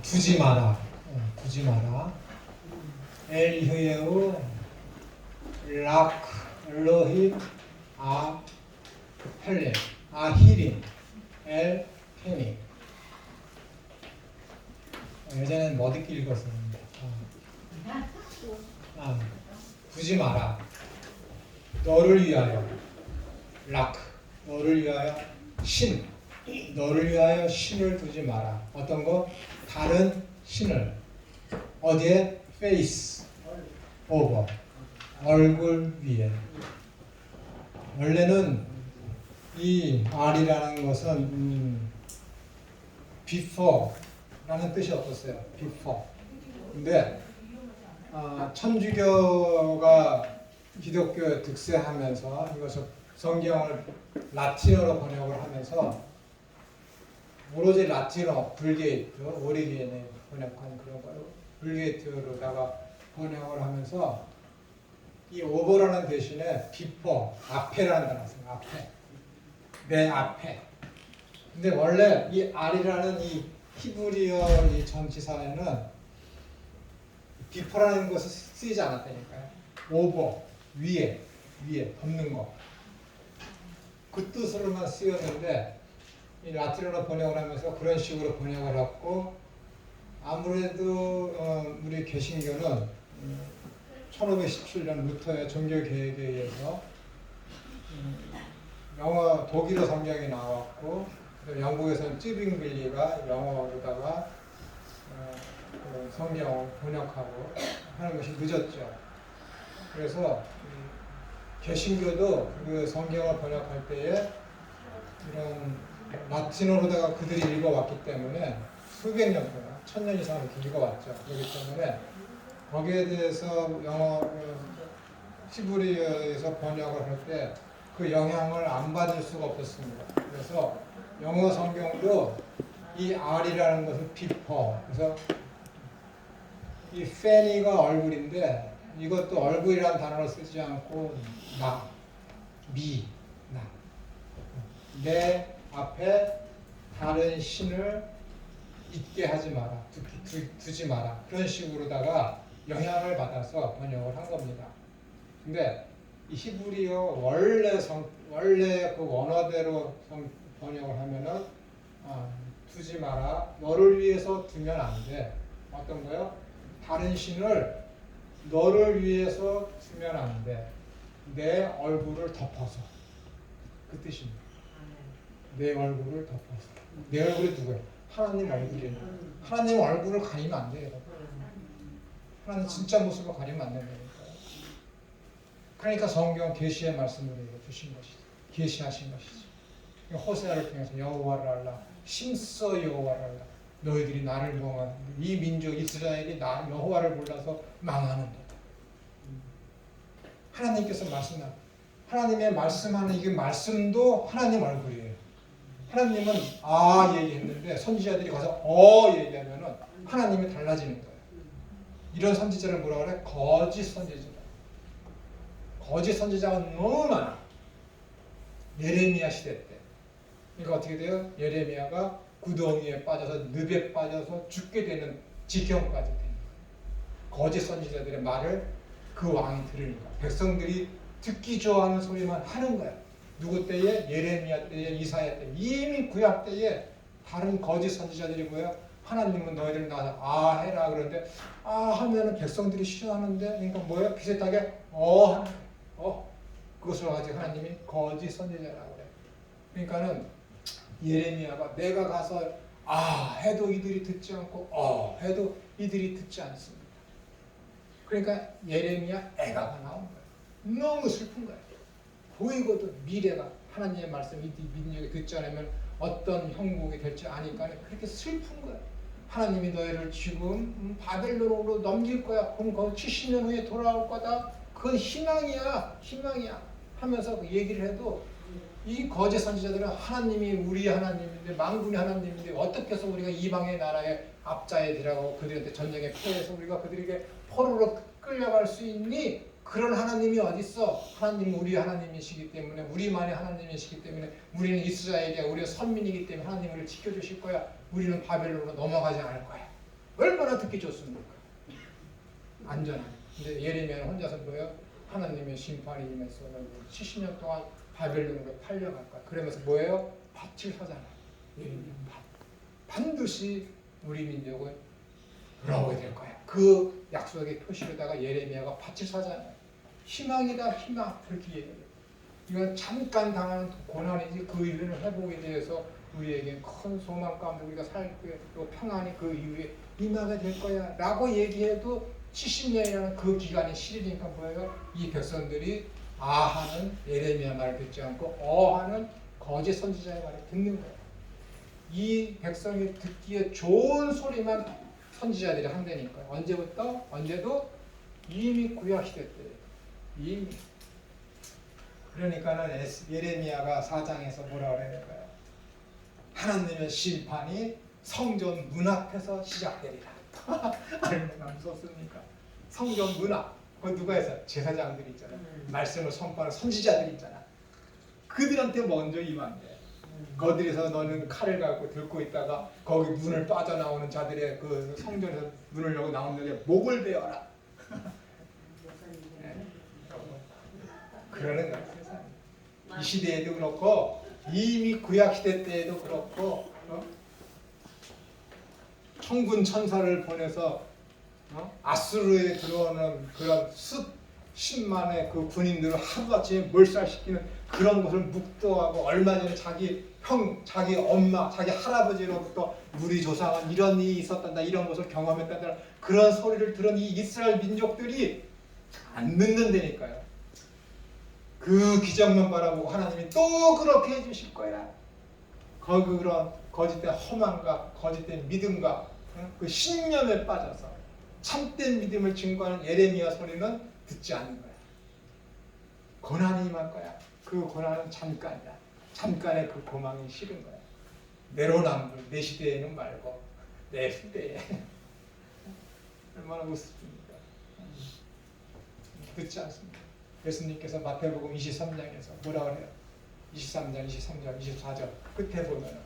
두지 마라. 두지 마라. 엘휴에우 락 로히 헬렘 히림 엘 페니. 예전에는 머드기 읽었었는데. 두지 마라. 너를 위하여 락 너를 위하여 신 너를 위하여 신을 두지 마라. 어떤 거? 다른 신을. 어디에? face over 얼굴 위에. 원래는 이 R이라는 것은 before라는 뜻이 없었어요. before. 근데 천주교가 기독교에 득세하면서 이것을 성경을 라틴어로 번역을 하면서 오로지 라틴어 불게이트 오리겐에 번역한 그런 거예요. 불게이트로다가 번역을 하면서 이 오버라는 대신에 before 앞에라는 단어가 있어요. 앞에 내 앞에. 근데 원래 이 R이라는 이 히브리어 이 전치사에는 before라는 것을 쓰이지 않았다니까요. over 위에 덮는 거. 그 뜻으로만 쓰였는데 이 라틴어로 번역을 하면서 그런 식으로 번역을 했고, 아무래도 우리 개신교는 1517년 루터의 종교개혁에 의해서 영어 독일어 성경이 나왔고, 영국에서는 쯔빙빌리가 영어로다가 그 성경을 번역하고 하는 것이 늦었죠. 그래서 개신교도 그 성경을 번역할 때에 이런 라틴어로다가 그들이 읽어왔기 때문에 수백 년 동안 1000년 이상 이렇게 읽어왔죠. 그렇기 때문에 거기에 대해서 영어 히브리어에서 번역을 할 때 그 영향을 안 받을 수가 없었습니다. 그래서 영어 성경도 이 R이라는 것은 before, 그래서 이 fanny가 얼굴인데 이것도 얼굴이라는 단어를 쓰지 않고 나, 내 앞에 다른 신을 있게 하지 마라, 두지 마라, 그런 식으로다가 영향을 받아서 번역을 한 겁니다. 근데 이 히브리어 원래 그 원어대로 번역을 하면은 두지 마라, 너를 위해서 두면 안 돼. 어떤 거요? 다른 신을 너를 위해서 두면 안 돼. 내 얼굴을 덮어서. 그 뜻입니다. 내 얼굴을 덮어서. 내 얼굴이 누구예요? 하나님 얼굴이에요. 하나님 얼굴을 가리면 안 돼요. 하나님 진짜 모습을 가리면 안 된다니까요. 그러니까 성경 계시의 말씀을 주신 것이죠. 계시하신 것이죠. 호세아를 통해서 여호와를 알라, 심써 여호와를 알라. 너희들이 나를蒙한 이 민족 이스라엘이 나 여호와를 몰라서 망하는도다. 하나님께서 말씀하는, 하나님의 말씀하는 이 말씀도 하나님 얼굴이에요. 하나님은 얘기했는데 선지자들이 가서 얘기하면은 하나님이 달라지는 거예요. 이런 선지자를 뭐라 그래? 거짓 선지자. 거짓 선지자가 너무 많아. 예레미야 시대 때. 그러니까 어떻게 돼요? 예레미야가 구덩이에 빠져서 늪에 빠져서 죽게 되는 지경까지 되는 거예요. 거짓 선지자들의 말을 그 왕이 들으니까 백성들이 듣기 좋아하는 소리만 하는 거야. 누구 때에? 예레미야 때에, 이사야 때. 이미 구약 때에 다른 거짓 선지자들이 뭐야? 하나님은 너희들 나와서 해라 그러는데 하면은 백성들이 싫어하는데, 그러니까 뭐예요? 비슷하게 그것을 가지고 하나님이 거짓 선지자라고 그래. 그러니까는 예레미야가 내가 가서 해도 이들이 듣지 않고 해도 이들이 듣지 않습니다. 그러니까 예레미야 애가가 나온 거예요. 너무 슬픈 거예요. 보이거든 미래가 하나님의 말씀 이 민족이 듣지 않으면 어떤 형국이 될지 아니까 그렇게 슬픈 거예요. 하나님이 너희를 지금 바벨론으로 넘길 거야. 그럼 거기 70년 후에 돌아올 거다. 그건 희망이야 하면서 그 얘기를 해도 이 거짓 선지자들은 하나님이 우리 하나님인데 만군의 하나님인데 어떻게 해서 우리가 이방의 나라의 압자에 들어가고 그들한테 전쟁에 패해서 우리가 그들에게 포로로 끌려갈 수 있니? 그런 하나님이 어디 있어? 하나님은 우리 하나님이시기 때문에, 우리만의 하나님이시기 때문에, 우리는 이스라엘이야, 우리가 선민이기 때문에 하나님 우리를 지켜주실 거야. 우리는 바벨론으로 넘어가지 않을 거야. 얼마나 듣기 좋습니까? 안전하게. 근데 예레미야는 혼자서 뭐예요? 하나님의 심판이 임해서 70년 동안 바벨론으로 팔려갈 거야. 그러면서 뭐예요? 밭을 사잖아요. 예레미야 밭. 반드시 우리 민족은 돌아오게 될 거야. 그 약속의 표시로다가 예레미야가 밭을 사잖아요. 희망이다, 희망. 그렇게 얘기해요. 이건 잠깐 당하는 고난이지 그 일을 회복에 대해서 우리에게 큰 소망 가운데 우리가 살고 평안이 그 이후에 임하게 될 거야 라고 얘기해도 70년이라는 그 기간이 실리니까 뭐예요? 이 백성들이 아하는 예레미야 말을 듣지 않고 어하는 거짓 선지자의 말을 듣는 거예요. 이 백성이 듣기에 좋은 소리만 선지자들이 한다니까요. 언제부터? 언제도 이미 구약시대 때 이미. 그러니까는 예레미야가 4장에서 뭐라 그래야 될까요? 하나님의 심판이 성전 문 앞에서 시작되리라. 얼마나 무섭습니까? 성전 문 앞. 그거 누가 해서? 제사장들이 있잖아. 말씀을 선포하는 선지자들이 있잖아. 그들한테 먼저 임한대. 거들에서 너는 칼을 갖고 들고 있다가 거기 문을 빠져나오는 자들의 그 성전에서 문을 열고 나오는데 목을 베어라. 네. 그러는 거야 세상에. 이 시대에도 그렇고 이미 구약시대 때에도 그렇고 천군 천사를 보내서 아수르에 들어오는 그런 수십만의 그 군인들을 하루아침에 몰살시키는 그런 것을 묵도하고 얼마 전에 자기 형, 자기 엄마, 자기 할아버지로부터 우리 조상은 이런 일이 있었단다 이런 것을 경험했단다 그런 소리를 들은 이 이스라엘 민족들이 안 듣는다니까요. 그 기적만 바라보고 하나님이 또 그렇게 해주실 거야. 그런 거짓된 허망과 거짓된 믿음과 그 신념에 빠져서 참된 믿음을 증거하는 예레미야 소리는 듣지 않는 거야. 고난이 임할 거야. 그 고난은 잠깐이야. 잠깐의 그 고망이 싫은 거야. 내로남불, 내 시대에는 말고 내 시대에. 얼마나 우습습니까? 듣지 않습니다. 예수님께서 마태복음 23장에서 뭐라 그래요? 23장, 23절, 24절 끝에 보면은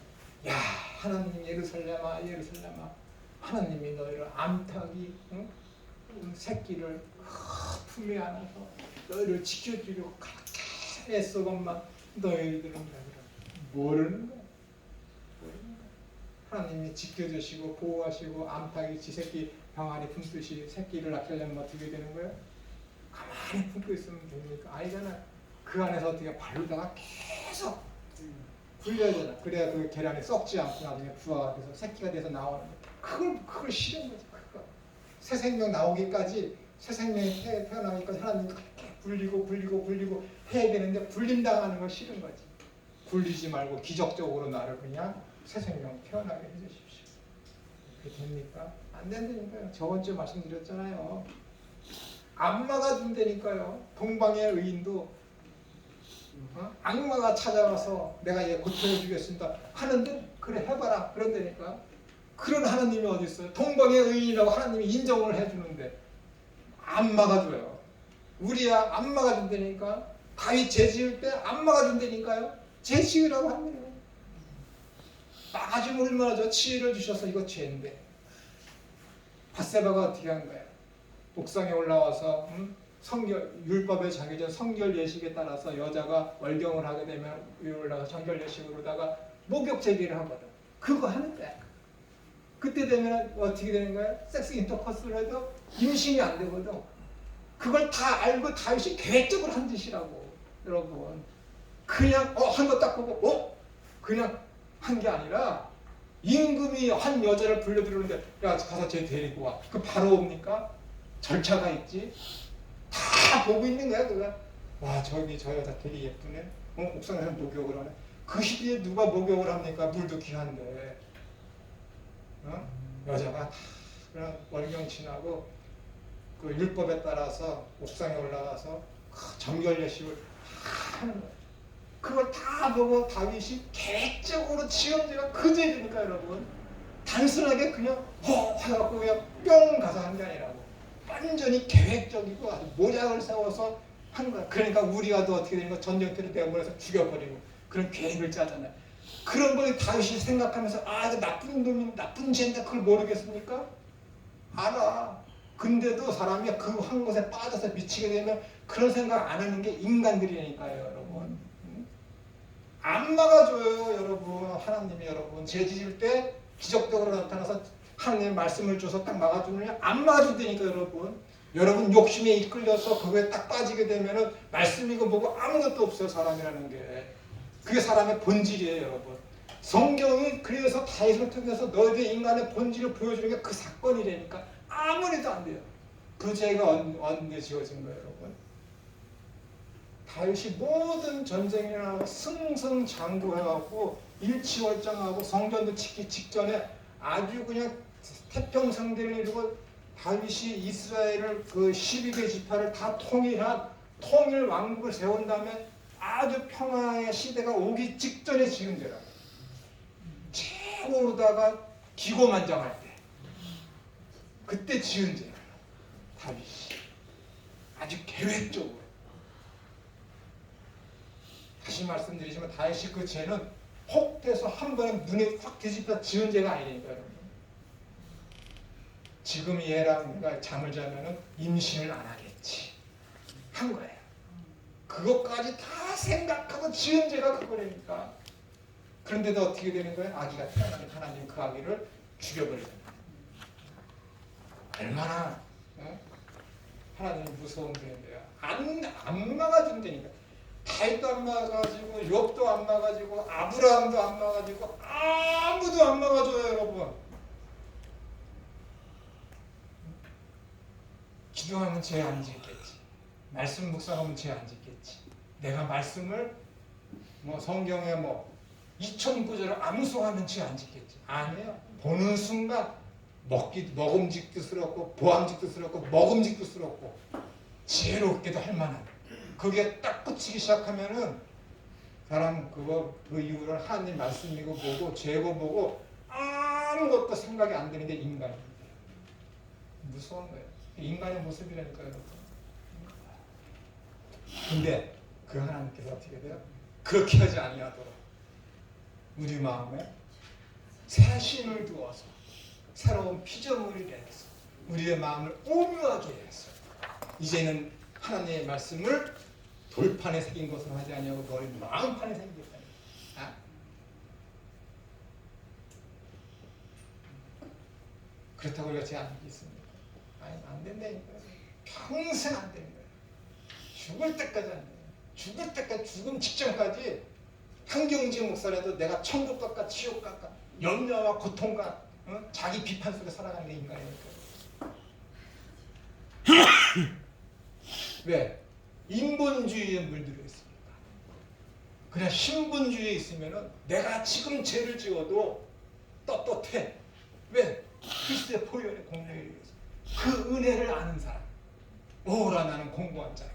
야 하나님 예루살렘아 예루살렘아 하나님이 너희를 암탉이 새끼를 품에 안아서 너희를 지켜주려고 그렇게 애쓰건만 너희들은 모르는 거야. 하나님이 지켜주시고 보호하시고 암탉이 지 새끼 병아리 품듯이 새끼를 낳으려면 어떻게 되는 거예요? 가만히 품고 있으면 됩니까? 아니잖아. 그 안에서 어떻게 발로다가 계속 굴려야 되나. 그래야 그 계란이 썩지 않고 나중에 부화가 돼서 새끼가 돼서 나오는 거야. 그걸 싫은 거지. 그거. 새 생명 나오기까지 새 생명이 태어나기까지 하나님이 그렇게 굴리고 해야 되는데 굴림당하는 걸 싫은 거지. 굴리지 말고 기적적으로 나를 그냥 새 생명 태어나게 해주십시오. 그게 됩니까? 안 된다니까요. 저번 주에 말씀드렸잖아요. 악마가 준다니까요. 동방의 의인도 악마가 찾아와서 내가 얘 고통해 주겠습니다 하는데 그래 해봐라 그런다니까. 그런 하나님이 어디 있어요? 동방의 의인이라고 하나님이 인정을 해주는데 악마가 줘요. 우리야 악마가 준다니까. 다윗 죄 지을 때 악마가 준다니까요. 죄 지으라고 합니다. 나중에 얼마나 저 치유를 주셔서 이거 죄인데. 밧세바가 어떻게 한 거야? 옥상에 올라와서 율법에 정해진 성결 예식에 따라서 여자가 월경을 하게 되면 위에 올라가서 정결 예식으로다가 목욕 제기를 하거든. 그거 하는데 그때 되면 어떻게 되는 거야? 섹스 인터코스를 해도 임신이 안 되거든. 그걸 다 알고 다윗이 계획적으로 한 짓이라고. 여러분 그냥 한 거 딱 보고 그냥 한 게 아니라 임금이 한 여자를 불러들이는데 야 가서 쟤 데리고 와. 그 바로 옵니까? 절차가 있지. 다 보고 있는 거야 그가. 와 저기 저 여자 되게 예쁘네. 옥상에서 목욕을 하네. 그 시대에 누가 목욕을 합니까? 물도 귀한데. 여자가 다 그런 월경 지나고 그 율법에 따라서 옥상에 올라가서 정결 예식을 다 하는 거야. 그걸 다 보고 다윗이 계획적으로 지엄지가 그 죄니까 여러분. 단순하게 그냥 해갖고 그냥 뿅 가서 한 게 아니라고. 완전히 계획적이고 아주 모략을 세워서 한 거야. 그러니까 우리가도 어떻게 되는 거 전쟁터를 내보내서 죽여버리고 그런 계획을 짜잖아요. 그런 걸 다윗이 생각하면서 그 나쁜 놈이 나쁜 죄인데 그걸 모르겠습니까? 알아. 근데도 사람이 그 한 것에 빠져서 미치게 되면 그런 생각 안 하는 게 인간들이니까요, 여러분. 안 막아줘요, 여러분. 하나님이 여러분 죄 지을 때 기적적으로 나타나서 하나님의 말씀을 줘서 딱 막아주느냐? 안 막아준다니까, 여러분. 여러분 욕심에 이끌려서 그거에 딱 빠지게 되면은 말씀이고 뭐고 아무것도 없어요, 사람이라는 게. 그게 사람의 본질이에요, 여러분. 성경이 그래서 다윗을 통해서 너희들 인간의 본질을 보여주는 게 그 사건이라니까 아무리도 안 돼요. 그 죄가 언제 지어진 거예요, 여러분? 다윗이 모든 전쟁이나 승승장구해갖고 일치월장하고 성전도 짓기 직전에 아주 그냥 태평성대를 이루고 다윗이 이스라엘을 그 12개 지파를 다 통일한 통일 왕국을 세운 다음에 아주 평화의 시대가 오기 직전에 지은 데라. 최고로다가 기고만장할 때 그때 지은 죄야. 다윗이 아주 계획적으로. 다시 말씀드리지만 다윗이 그 죄는 혹돼서 한 번에 눈에 확 뒤집혀 지은 죄가 아니니까 여러분. 지금 얘랑 내가 잠을 자면은 임신을 안 하겠지 한 거예요. 그것까지 다 생각하고 지은 죄가 그거라니까. 그런데도 어떻게 되는 거예요? 아기가 태어나면 하나님 그 아기를 죽여버리는 거예요. 얼마나 하나님이 무서운 분인데요. 안 막아준다니까. 다윗도 안 막아가지고 욥도 안 막아가지고 아브라함도 안 막아가지고 아무도 안 막아줘요, 여러분. 기도하면 죄 안 짓겠지. 말씀 묵상하면 죄 안 짓겠지. 내가 말씀을 성경에 2000구절을 암송하면 죄 안 짓겠지. 아니에요. 보는 순간 먹음직스럽고 보암직스럽고 먹음직스럽고 지혜롭게도 할 만한. 그게 딱 꽂히기 시작하면은 사람 그 이유를 하나님 말씀이고 보고 죄고 보고 아무것도 생각이 안 드는 게 인간입니다. 무서운 거예요. 인간의 모습이라니까요. 근데 그 하나님께서 어떻게 돼요? 그렇게 하지 아니하도록 우리 마음에 새 신을 두어서 새로운 피조물이 되어서 우리의 마음을 온유하게 해서 이제는 하나님의 말씀을 돌판에 새긴 것으로 하지 아니하고 너희 마음판에 새기겠다. 그렇다고 우리가 제안 있습니다. 아니, 안 된다니까요. 평생 안 되는 거예요. 죽을 때까지 안 돼요. 죽을 때까지, 죽음 직전까지 한경지 목사라도 내가 천국 갈까 지옥 갈까 염려와 고통과 자기 비판 속에 살아가는 게 인간이니까요. 왜? 인본주의에 물들어 있습니다. 그냥 신분주의에 있으면은 내가 지금 죄를 지어도 떳떳해. 왜? 그리스도의 보혈의 공로에 의해서 그 은혜를 아는 사람. 오라 나는 공고한 자이다.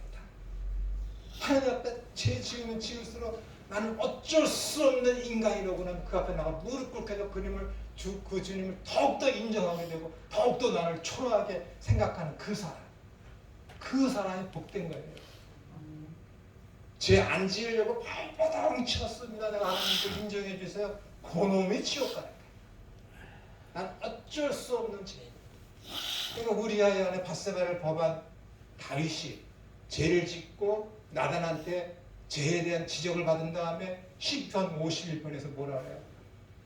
하나님 앞에 죄 지으면 지을수록 나는 어쩔 수 없는 인간이라고는 그 앞에 나가 무릎 꿇게 그 주님을 더욱더 인정하게 되고 더욱더 나를 초라하게 생각하는 그 사람. 그 사람이 복된 거예요. 죄 안 지으려고 발버둥 치웠습니다. 내가 하나님께 인정해 주세요. 그놈이 지옥 가는 거예요. 난 어쩔 수 없는 죄인. 그러니까 우리아의 안에 밧세바를 법한 다윗이 죄를 짓고 나단한테 죄에 대한 지적을 받은 다음에 시편 51편에서 뭐라 그래요?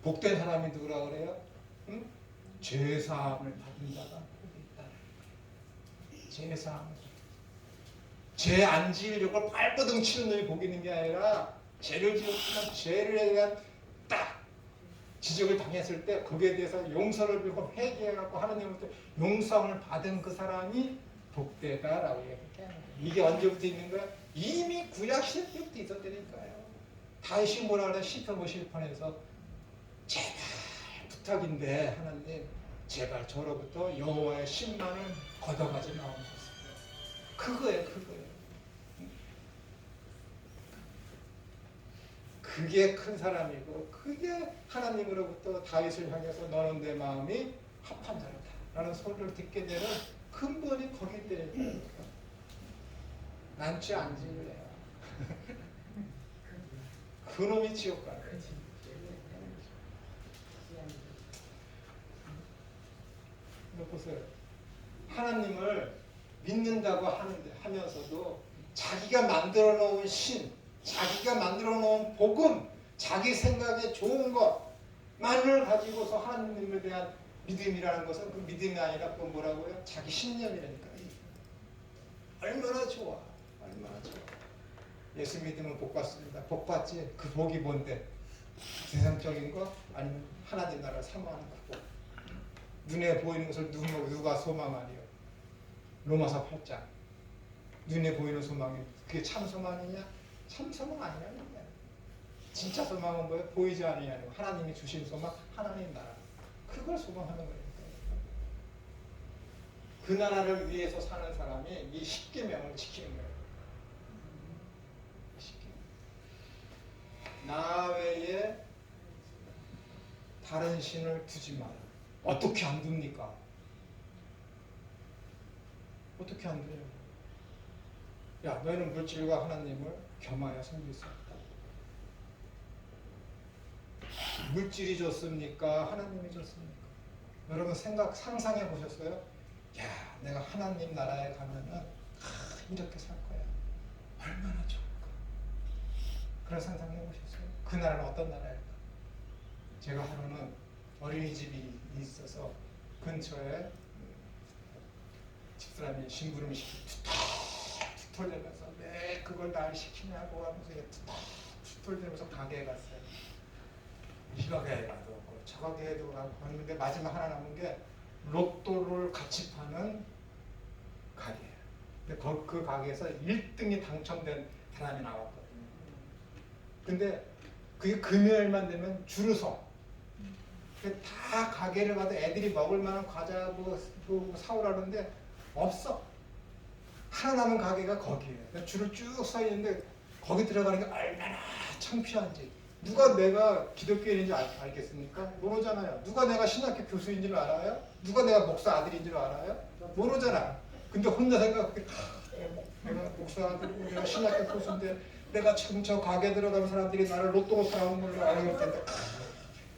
복된 사람이 누구라 그래요? 응? 죄사함을 받은 자가 복이 있다. 죄사함을. 죄 안 지으려고 발버둥 치는 놈이 복이 있는 게 아니라 죄를 지었지만 죄에 대한 딱 지적을 당했을 때 거기에 대해서 용서를 빌고 회개해갖고 하나님으로부터 용서를 받은 그 사람이 복되다라고 얘기해요. 이게 언제부터 있는 거야? 이미 구약 시대 때부터 있었다니까요. 다윗이 뭐라 그래? 시편 51편에서 제발 부탁인데 하나님 제발 저로부터 여호와의 신만을 걷어가지 마옵소서. 그거예요. 그게 큰 사람이고 그게 하나님으로부터 다윗을 향해서 너는 내 마음이 합한 자로다. 라는 소리를 듣게 되는 근본이 거기 있다니까요. 난죄 안 지을래요. 그놈이 지옥 가는 거지. 보세요. 하나님을 믿는다고 하면서도 자기가 만들어 놓은 신, 자기가 만들어 놓은 복음, 자기 생각에 좋은 것만을 가지고서 하나님에 대한 믿음이라는 것은 그 믿음이 아니라 그 뭐라고요? 자기 신념이라니까. 얼마나 좋아. 얼마나 좋아. 예수 믿으면 복 받습니다. 복 받지. 그 복이 뭔데? 세상적인 거? 아니면 하나님 나라를 사모하는 그 복. 눈에 보이는 것을 누가 소망하리요? 로마서 8장. 눈에 보이는 소망이 그게 참 소망이냐? 참 소망 아니라는 거야. 진짜 소망은 뭐예요? 보이지 않느냐는 거. 하나님이 주신 소망, 하나님 나라. 그걸 소망하는 거예요. 그 나라를 위해서 사는 사람이 이 십계명을 지키는 거예요. 나 외에 다른 신을 두지 마라. 어떻게 안 둡니까? 어떻게 안 돼요? 야, 너희는 물질과 하나님을 겸하여 섬길 수 없다. 물질이 좋습니까? 하나님이 좋습니까? 여러분 상상해 보셨어요? 야, 내가 하나님 나라에 가면은 이렇게 살 거야. 얼마나 좋을까? 그런 상상해 보셨어요? 그 나라는 어떤 나라일까? 제가 하루는 어린이집이 있어서 근처에 집사람이 심부름을 시키고 투덜대면서 왜 그걸 날 시키냐고 하면서 투덜대면서 가게에 갔어요. 이 가게에 가도 없고 저 가게에도 가고 했는데 마지막 하나 남은 게 로또를 같이 파는 가게예요. 근데 그 가게에서 1등이 당첨된 사람이 나왔거든요. 근데 그게 금요일만 되면 줄을 서. 다 가게를 가도 애들이 먹을 만한 과자 뭐 사오라는데 없어. 하나 남은 가게가 거기에요. 줄을 쭉 서 있는데 거기 들어가는 게 얼마나 창피한지. 누가 내가 기독교인인지 알겠습니까? 모르잖아요. 누가 내가 신학교 교수인 줄 알아요? 누가 내가 목사 아들인 줄 알아요? 모르잖아. 근데 혼자 생각해. 내가 목사 아들이고 내가 신학교 교수인데 내가 참 저 가게 들어가면 사람들이 나를 로또 사오는 걸로 알고 텐데.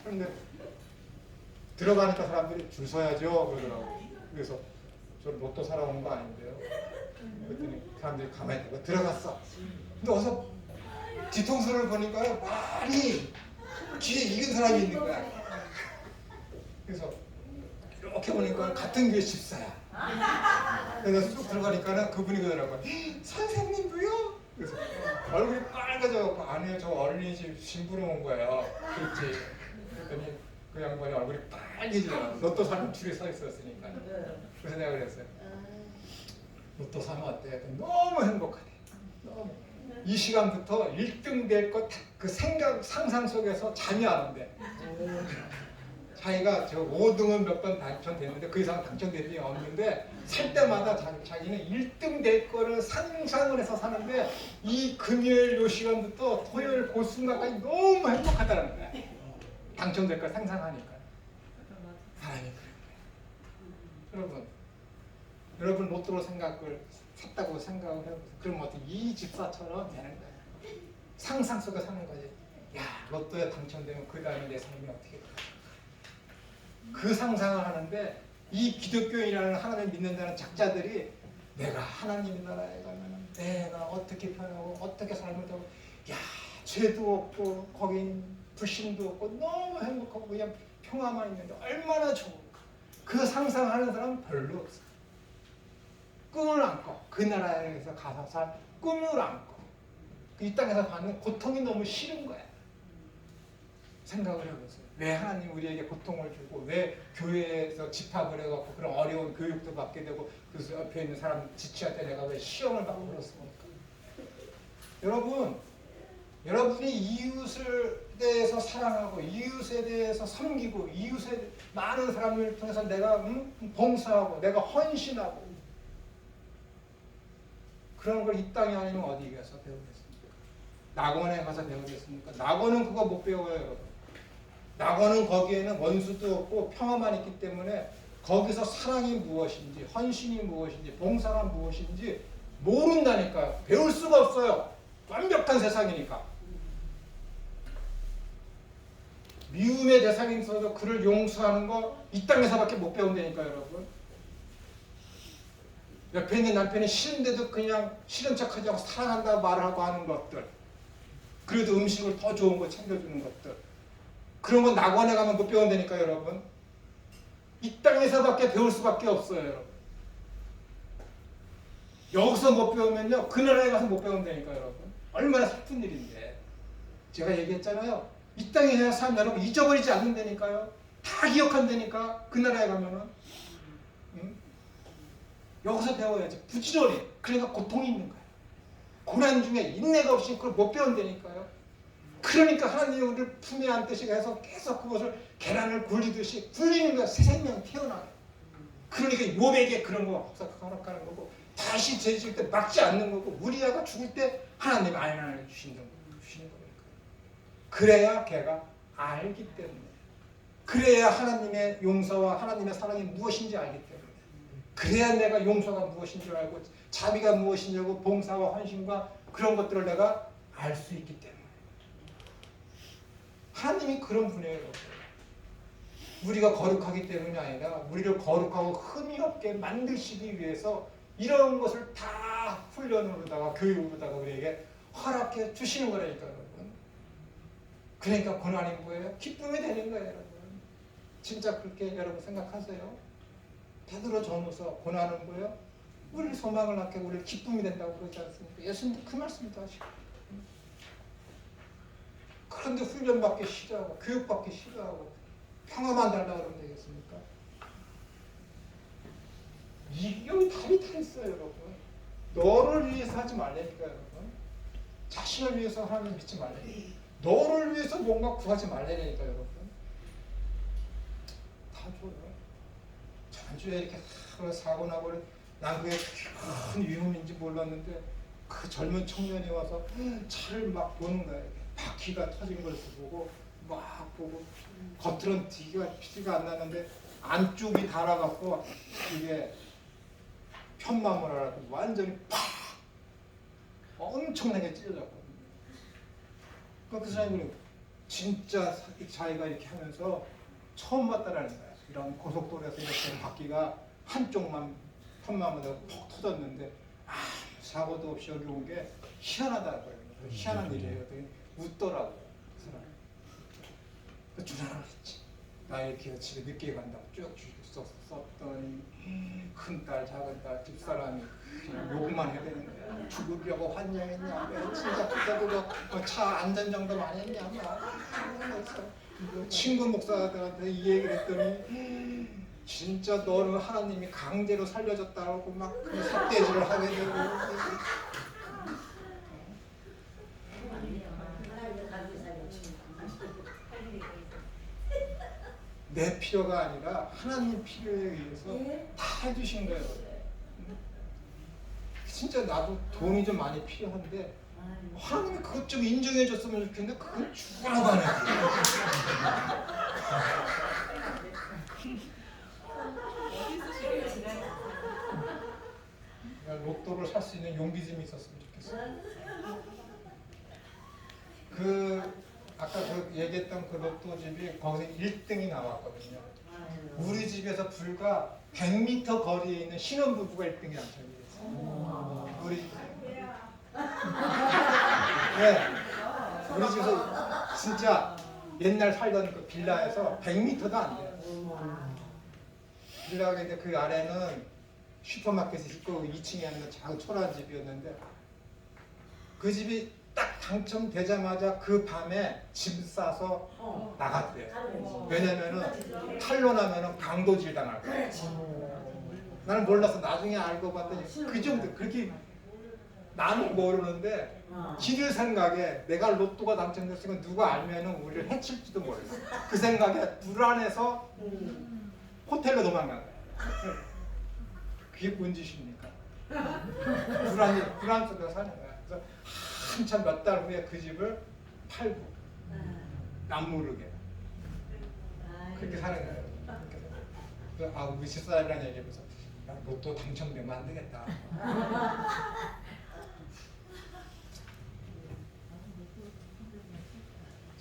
그런데 들어가니까 사람들이 줄 서야죠 그러더라고. 그래서 저 로또 사러 온 거 아닌데요. 그랬더니 사람들이 가만히 있다가 들어갔어. 근데 어서 뒤통수를 보니까요 많이 뒤에 익은 사람이 있는 거야. 그래서 이렇게 보니까 같은 교회 집사야. 그래서 쑥 들어가니까는 그분이 그러더라고요. 선생님도요? 그래서 얼굴이 빨개져갖고 아니요 저 어린이집 심부름 온 거예요. 그렇지. 그랬더니 그 양반이 얼굴이 빨개지더라고요. 로또 사면 줄에 서 있었으니까. 그래서 내가 그랬어요. 로또 사면 어때? 너무 행복하대. 너무. 이 시간부터 1등 될 것 그 상상 속에서 잠이 안 온대. 자기가 저 5등은 몇 번 당첨됐는데 그 이상 당첨된 적이 없는데 살 때마다 자기는 1등 될 거를 상상을 해서 사는데 이 금요일 요 시간부터 토요일 그 순간까지 너무 행복하다는 거야. 당첨될 걸 상상하니까. 사람이 그런 거야. 여러분 로또로 생각을 샀다고 생각을 해보세요. 그럼 어떻게 이 집사처럼 되는 거야. 상상 속에 사는 거지. 야, 로또에 당첨되면 그 다음에 내 삶이 어떻게 될까? 그 상상을 하는데 이 기독교인이라는 하나님을 믿는다는 작자들이 내가 하나님 나라에 가면 내가 어떻게 변하고 어떻게 삶을 하고 야, 죄도 없고 거긴 불신도 없고 너무 행복하고 그냥 평화만 있는데 얼마나 좋을까? 그 상상하는 사람은 별로 없어. 꿈을 안고 그 나라에서 가서 살 꿈을 안고 이 땅에서 받는 고통이 너무 싫은 거야. 생각을 해보세요. 왜 하나님 우리에게 고통을 주고 왜 교회에서 집합을 해갖고 그런 어려운 교육도 받게 되고 그 옆에 있는 사람 지치한테 내가 왜 시험을 받고 그렇습니까? 여러분이 이웃을 대해서 사랑하고 이웃에 대해서 섬기고 이웃에 많은 사람을 통해서 내가 봉사하고 내가 헌신하고 그런 걸 이 땅이 아니면 어디 가서 배우겠습니까? 낙원에 가서 배우겠습니까? 낙원은 그거 못 배워요, 여러분. 낙원은 거기에는 원수도 없고 평화만 있기 때문에 거기서 사랑이 무엇인지, 헌신이 무엇인지, 봉사가 무엇인지 모른다니까요. 배울 수가 없어요. 완벽한 세상이니까. 미움의 대상이 있어도 그를 용서하는 거 이 땅에서밖에 못 배운다니까요, 여러분. 옆에 있는 남편이 싫은데도 그냥 싫은 척하지 않고 사랑한다고 말하고 하는 것들, 그래도 음식을 더 좋은 거 챙겨주는 것들, 그런 건 낙원에 가면 못 배운다니까요, 여러분. 이 땅에서밖에 배울 수밖에 없어요, 여러분. 여기서 못 배우면요, 그 나라에 가서 못 배운다니까요, 여러분. 얼마나 슬픈 일인데. 제가 얘기했잖아요. 이 땅에 사는 여러분 잊어버리지 않는다니까요. 다 기억한다니까, 그 나라에 가면은. 응? 여기서 배워야지. 부지런히. 그러니까 고통이 있는 거예요. 고난 중에 인내가 없이 그걸 못 배운다니까요. 그러니까 하나님이 우리를 품에 안듯이 해서 계속 그것을 계란을 굴리듯이 굴리는 거야. 새 생명 태어나게. 그러니까 요백에 그런 거 허락하는 거고, 다시 죄질 때 막지 않는 거고, 우리아가 죽을 때 하나님이 안을 주시는 거니까. 그래야 걔가 알기 때문에. 그래야 하나님의 용서와 하나님의 사랑이 무엇인지 알기 때문에. 그래야 내가 용서가 무엇인지 알고 자비가 무엇인지 알고 봉사와 헌신과 그런 것들을 내가 알 수 있기 때문에. 하나님이 그런 분이에요. 우리가 거룩하기 때문이 아니라 우리를 거룩하고 흠이 없게 만드시기 위해서 이런 것을 다 훈련으로다가 교육으로다가 우리에게 허락해 주시는 거라니까요, 여러분. 그러니까 고난이 뭐예요? 기쁨이 되는 거예요, 여러분. 진짜 그렇게 여러분 생각하세요? 베드로 전후서 고난은 뭐예요? 우리 소망을 낳게 우리 기쁨이 된다고 그러지 않습니까? 예수님도 그 말씀도 하시고. 그런데 훈련받기 싫어하고 교육받기 싫어하고 평화만 달라고 그러면 되겠습니까? 여기 답이 다 있어요, 여러분. 너를 위해서 하지 말라니까, 여러분. 자신을 위해서 하나님 믿지 말라니까. 너를 위해서 뭔가 구하지 말라니까, 여러분. 다 줘요. 전주에 이렇게 사고 나고, 난 그게 큰 위험인지 몰랐는데 그 젊은 청년이 와서 차를 막 보는 거예요. 바퀴가 터진 걸 보고 막 보고, 겉으로는 티가 안 나는데 안쪽이 달아갖고 이게 편마모를 하고 완전히 팍 엄청나게 찢어졌거든요. 그 사람이 진짜 자기가 이렇게 하면서 처음 봤다라는 거예요. 이런 고속도로에서 이렇게 바퀴가 한쪽만 편마모가 퍽 터졌는데 사고도 없이 여기 온 게 희한하다고요. 희한한 일이에요. 웃더라고요. 그 사람. 주장을 했지. 나 이렇게 집에 늦게 간다고 쭉 썼더니 큰딸 작은딸 집사람이 그냥 욕만 해야 되는 거야. 죽으려고 환장했냐, 왜 진짜 그때도 차 안전정도 많이 했냐, 그래서 친구 목사들한테 이 얘기를 했더니 진짜 너를 하나님이 강제로 살려줬다고 막 삿대질을 하게 되고. 내 필요가 아니라 하나님 필요에 의해서 다 해주신 거예요. 진짜 나도 돈이 좀 많이 필요한데 하나님이 그것 좀 인정해 줬으면 좋겠는데 그건 죽으라고 하네. 로또를 살 수 있는 용기 좀 있었으면 좋겠어요. 아까 얘기했던 그 로또집이 거기서 1등이 나왔거든요. 우리 집에서 불과 100m 거리에 있는 신혼부부가 1등이 당첨이었어요. 우리 네, 우리 집에서 진짜 옛날 살던 그 빌라에서 100m도 안 돼요. 빌라가 있는데 그 아래는 슈퍼마켓이 있고 2층에 있는 작은 초라한 집이었는데 그 집이 딱 당첨되자마자 그 밤에 짐 싸서 나갔대요. 왜냐면은 탄로나면은 강도질 당할 거야. 나는 몰라서 나중에 알고 봤더니 그 정도 그렇게 나는 모르는데 길을 생각에 내가 로또가 당첨됐으면 누가 알면은 우리를 해칠지도 몰라. 그 생각에 불안해서 호텔로 도망간 거야. 그게 뭔 짓입니까? 불안 속에서 사는 거야. 그래서 한참 몇 달 후에 그 집을 팔고 남 모르게 그렇게 사는 거예요. 우리 집사람이랑 얘기하면서 야, 로또 당첨되면 안 되겠다.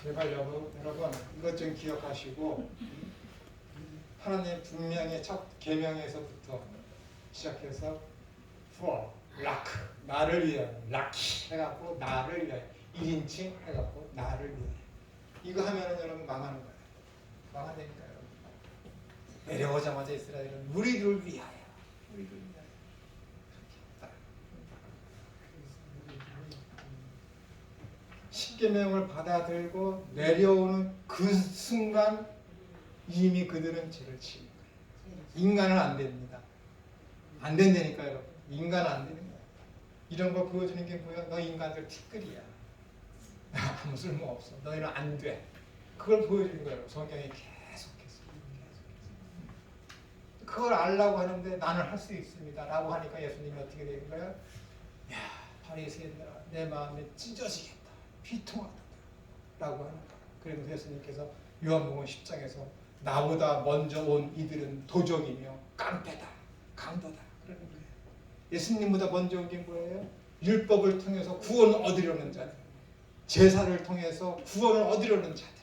제발 여러분 이것 좀 기억하시고 하나님 분명히 첫 계명에서부터 시작해서 for 락 나를 위하여 락키 해갖고 나를 위하여 1인칭 해갖고 나를 위하여 이거 하면은 여러분 망하는 거예요. 망한다니까요. 내려오자마자 이스라엘은 우리를 위하여 우리를 위하여 십계명을 받아들고 내려오는 그 순간 이미 그들은 죄를 지은 거예요. 인간은 안 됩니다. 안 된다니까요, 여러분. 인간은 안 되는 거야. 이런 거 보여주는 게 뭐야? 너 인간들 티끌이야. 아무 쓸모 없어. 너희는 안 돼. 그걸 보여주는 거예요. 성경이 계속해서. 그걸 알라고 하는데 나는 할 수 있습니다. 라고 하니까 예수님이 어떻게 되는 거야? 야, 바리새인들아, 내 마음이 찢어지겠다. 비통하다. 라고 하는 거야. 그래서 예수님께서 요한복음 10장에서 나보다 먼저 온 이들은 도적이며 깡패다. 강도다. 그러는 거예요. 예수님보다 먼저 온 게 뭐예요? 율법을 통해서 구원을 얻으려는 자들. 제사를 통해서 구원을 얻으려는 자들.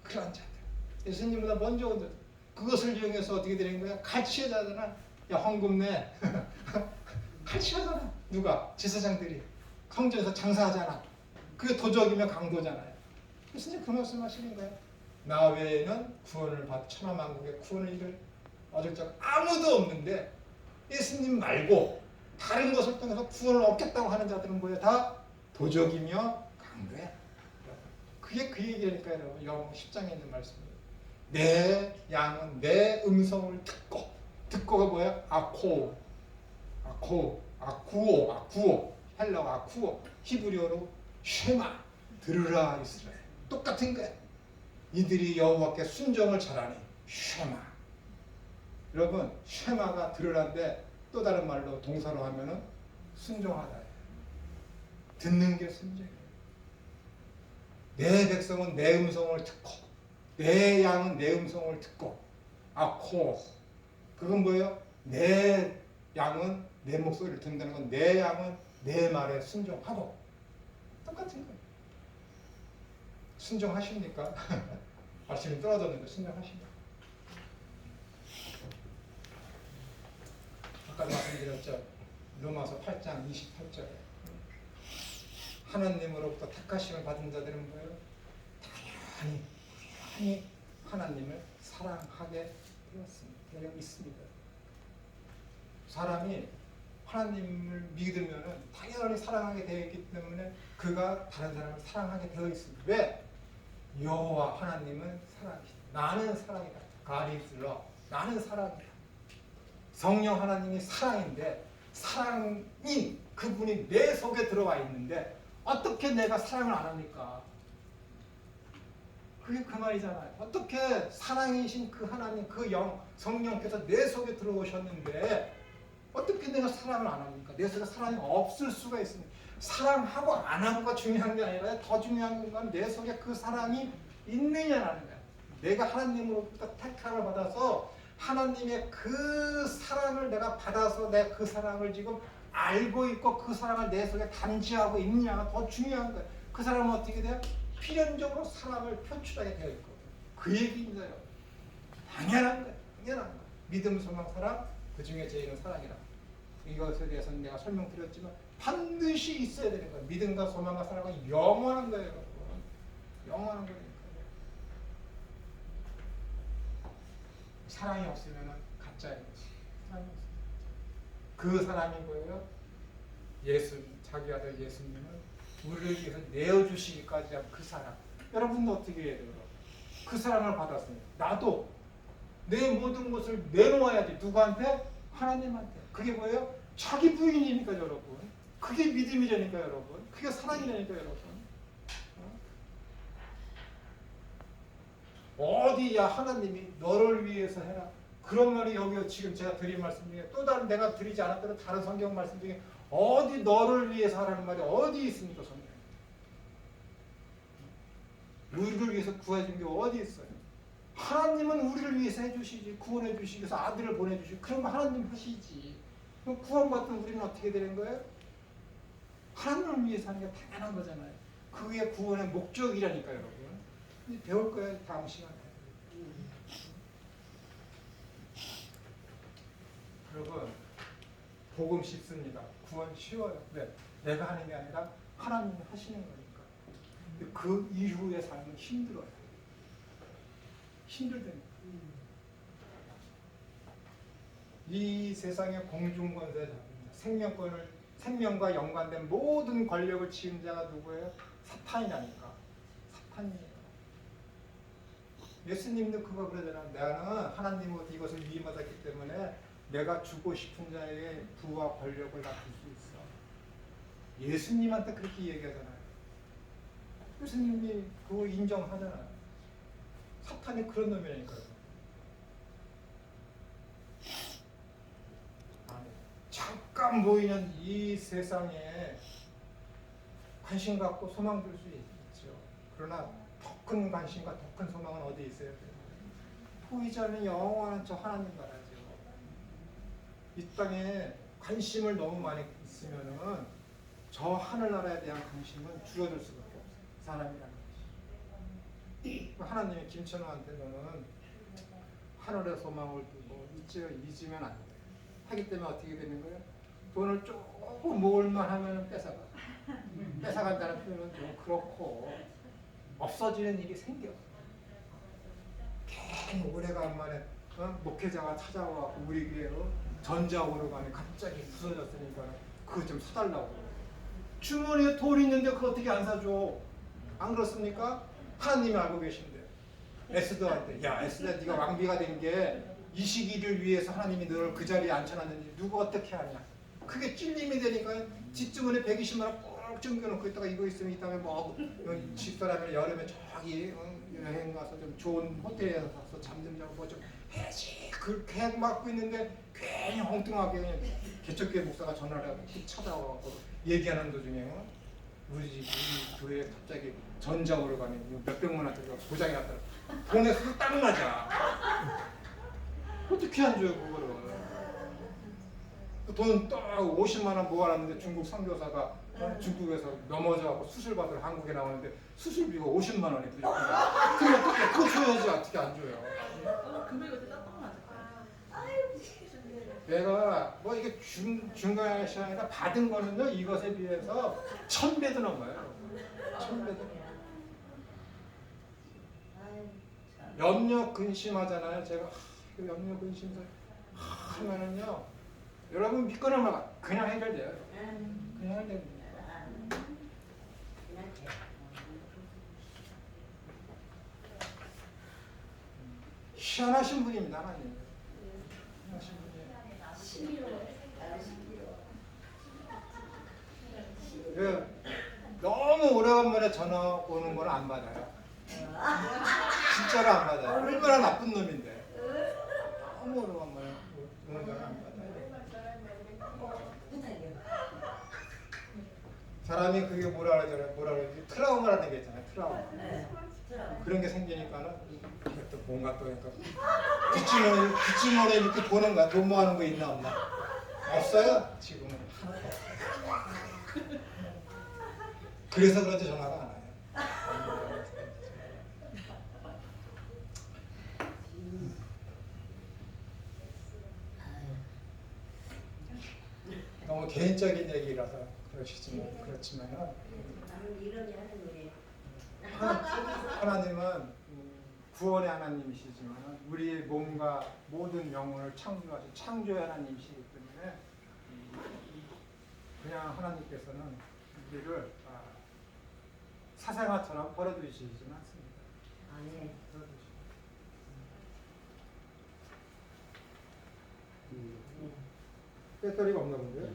그런 자들. 예수님보다 먼저 온 자들. 그것을 이용해서 어떻게 되는 거야? 같이 하잖아. 야, 헌금 내. 같이 하잖아. 누가? 제사장들이. 성전에서 장사하잖아. 그게 도적이며 강도잖아요. 예수님 그 말씀 하시는 거예요. 나 외에는 구원을 천하만국의 구원을 얻을 자 아무도 없는데 예수님 말고 다른 것을 통해서 구원을 얻겠다고 하는 자들은 뭐예요? 다 도적이며 강도야. 그게 그 얘기니까요. 영어 10장에 있는 말씀이에요. 내 양은 내 음성을 듣고가 뭐야? 아쿠오, 헬라어 아쿠오, 히브리어로 쉐마, 들으라 이스라엘. 똑같은 거야. 이들이 여호와께 순종을 잘하니 쉐마. 여러분, 쉐마가 들으라인데 또 다른 말로 동사로 하면은 순종하다. 듣는 게 순종이에요. 내 백성은 내 음성을 듣고, 내 양은 내 음성을 듣고, 아코. 그건 뭐예요? 내 양은 내 목소리를 듣는다는 건 내 양은 내 말에 순종하고. 똑같은 거예요. 순종하십니까? 말씀이 떨어졌는데 순종하십니까? 아까 말씀드렸죠. 로마서 8장 28절에 하나님으로부터 택하심을 받은 자들은 뭐예요? 당연히 하나님을 사랑하게 되어 있습니다. 사람이 하나님을 믿으면 당연히 사랑하게 되어 있기 때문에 그가 다른 사람을 사랑하게 되어 있습니다. 왜? 여호와 하나님은 사랑이시다. 나는 사랑이다. God is love. 나는 사랑이다. 성령 하나님이 사랑인데 사랑인 그분이 내 속에 들어와 있는데 어떻게 내가 사랑을 안 합니까? 그게 그 말이잖아요. 어떻게 사랑이신 그 하나님, 그 영, 성령께서 내 속에 들어오셨는데 어떻게 내가 사랑을 안 합니까? 내 속에 사랑이 없을 수가 있습니다. 사랑하고 안 하고가 중요한 게 아니라 더 중요한 건 내 속에 그 사랑이 있느냐라는 거야. 내가 하나님으로부터 택함을 받아서 하나님의 그 사랑을 내가 받아서 내가 그 사랑을 지금 알고 있고 그 사랑을 내 속에 담지하고 있느냐가 더 중요한 거예요. 그 사람은 어떻게 돼요? 필연적으로 사랑을 표출하게 되어 있고 그 얘기인데요. 당연한 거예요. 당연한 거예요. 믿음, 소망, 사랑 그 중에 제일은 사랑이라. 이것에 대해서는 내가 설명드렸지만 반드시 있어야 되는 거예요. 믿음과 소망과 사랑은 영원한 거예요. 여러분. 영원한 거니까요. 사랑이 없으면 가짜예요. 사랑이 없으면. 그 사랑이 뭐예요? 자기 아들 예수님을 우리를 위해서 내어주시기까지 한 그 사랑. 여러분도 어떻게 해야 돼요? 그 사랑을 받았으니까 나도 내 모든 것을 내놓아야지. 누구한테? 하나님한테. 그게 뭐예요? 자기 부인이니까 여러분. 그게 믿음이라니까 여러분. 그게 사랑이라니까 여러분. 어디야 하나님이 너를 위해서 해라. 그런 말이 여기 지금 제가 드린 말씀 중에 또 다른 내가 드리지 않았던 다른 성경 말씀 중에 어디 너를 위해서 하라는 말이 어디 있습니까? 성경에. 우리를 위해서 구해준 게 어디 있어요? 하나님은 우리를 위해서 해주시지. 구원해 주시기 위해서 아들을 보내주시고 그런 거 하나님 하시지. 그럼 구원받은 우리는 어떻게 되는 거예요? 하나님을 위해서 하는 게 당연한 거잖아요. 그게 구원의 목적이라니까요, 여러분. 배울 거예요, 다음 시간에. 여러분, 복음 쉽습니다. 구원 쉬워요. 왜? 내가 하는 게 아니라 하나님이 하시는 거니까. 근데 그 이후의 삶은 힘들어요. 힘들다니까. 이 세상의 공중권세 잡습니다. 생명과 연관된 모든 권력을 지은 자가 누구예요? 사탄이라니까. 사탄이에요. 예수님도 그거 그러잖아요. 나는 하나님으로부터 이것을 위임받았기 때문에 내가 주고 싶은 자에게 부와 권력을 다 줄 수 있어. 예수님한테 그렇게 얘기하잖아요. 예수님이 그거 인정하잖아요. 사탄이 그런 놈이니까요. 잠깐 보이는 이 세상에 관심 갖고 소망 둘 수 있죠. 그러나 더 큰 관심과 더 큰 소망은 어디에 있어야 돼요? 보이지 않는 영원한 저 하나님 나라죠. 이 땅에 관심을 너무 많이 있으면은 저 하늘나라에 대한 관심은 줄어들 수밖에 없어요. 사람이라는 것이. 하나님이 김천호한테는 하늘의 소망을 두고 잊으면 안 돼요. 하기 때문에 어떻게 되는 거예요? 돈을 조금 모을만 하면 뺏어가. 뺏어간다는 표현은 좀 그렇고 없어지는 일이 생겨. 괜히 오래간만에 목회자가 찾아와서 우리 교회에 전자오로 가면 갑자기 부서졌으니까 그거 좀 사달라고. 주머니에 돈 있는데 그거 어떻게 안 사줘? 안 그렇습니까? 하나님이 알고 계신데. 에스더한테 야 에스더야 네가 왕비가 된 게 이 시기를 위해서 하나님이 너를 그 자리에 앉혀놨는지 누가 어떻게 하냐. 그게 찔림이 되니까 뒷주머니에 120만 원 꼭 챙겨놓고 있다가 이거 있으면 이따가 뭐 집사람이 여름에 저기 여행 가서 좀 좋은 호텔에 가서 잠 좀 자고 뭐 좀 해야지 그 계획 맡고 있는데 괜히 엉뚱하게 그냥 개척교회 목사가 전화를 하고 찾아와서 얘기하는 도중에 우리 교회에 갑자기 전자오를 가면 몇백만 원짜리가 고장이 났더라. 돈에서 딱 맞아. 어떻게 안 줘요 그거를. 돈 딱 50만 원 모아놨는데 중국 선교사가 중국에서 넘어져갖고 수술 받으러 한국에 나오는데 수술비가 50만 원이 들려. 그럼 어떻게 그거 줘야지 어떻게 안 줘요. 금액이 어떻게 딱 맞을까요? 내가 뭐 이게 중간에 아니라 받은 거는요 이것에 비해서 1000배도 넘어요. 1000배도 넘어요. 염려 근심하잖아요. 제가 염려 근심을 하면은요 여러분 믿거나 말아 그냥 해결돼요. 그냥 해결됩니다. 희한하신 분입니다 하나님. 희한하신 분이에요. 너무 오래간만에 전화 오는 건 안 받아요. 진짜로 안 받아요. 얼마나 나쁜 놈인데. 너무 오래간만에 오는 건 안 받아요. 사람이 그게 뭐라 그러지? 트라우마라는 게 있잖아요. 트라우마. 그런 게 생기니까는 또 뭔가 또 그러니까 뒷주머니에 이렇게 보는 거야. 돈 모아놓은 거 있나 없나? 없어요. 지금은. 그래서 그런지 전화가 안 와요. 너무 개인적인 얘기라서 그렇지만은 하나님은 구원의 하나님이시지만 우리의 몸과 모든 영혼을 창조하신 창조의 하나님이시기 때문에 그냥 하나님께서는 우리를 사생아처럼 버려두시지는 않습니다. 네. 배터리가 없나 본데요?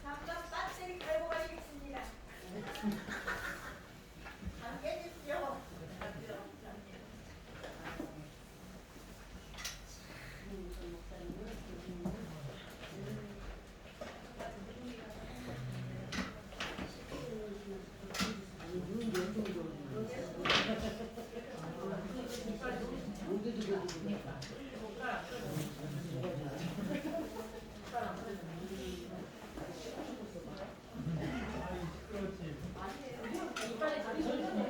잠깐 배터리 갈고 가시겠습니다. 함께 해주십시오. 이빨이 다 젖으네요.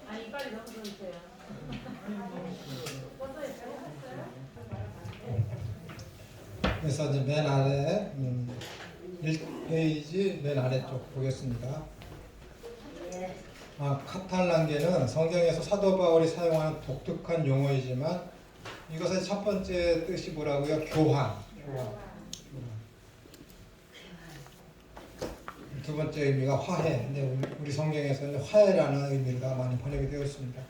아니 이빨이 너무 젖으세요. 그래서 이제 맨 아래 1페이지 맨 아래쪽 보겠습니다. 카탈란계는 성경에서 사도 바울이 사용하는 독특한 용어이지만 이것의 첫 번째 뜻이 뭐라고요? 교환. 두 번째 의미가 화해. 근데 우리 성경에서는 화해라는 의미가 많이 번역이 되었습니다.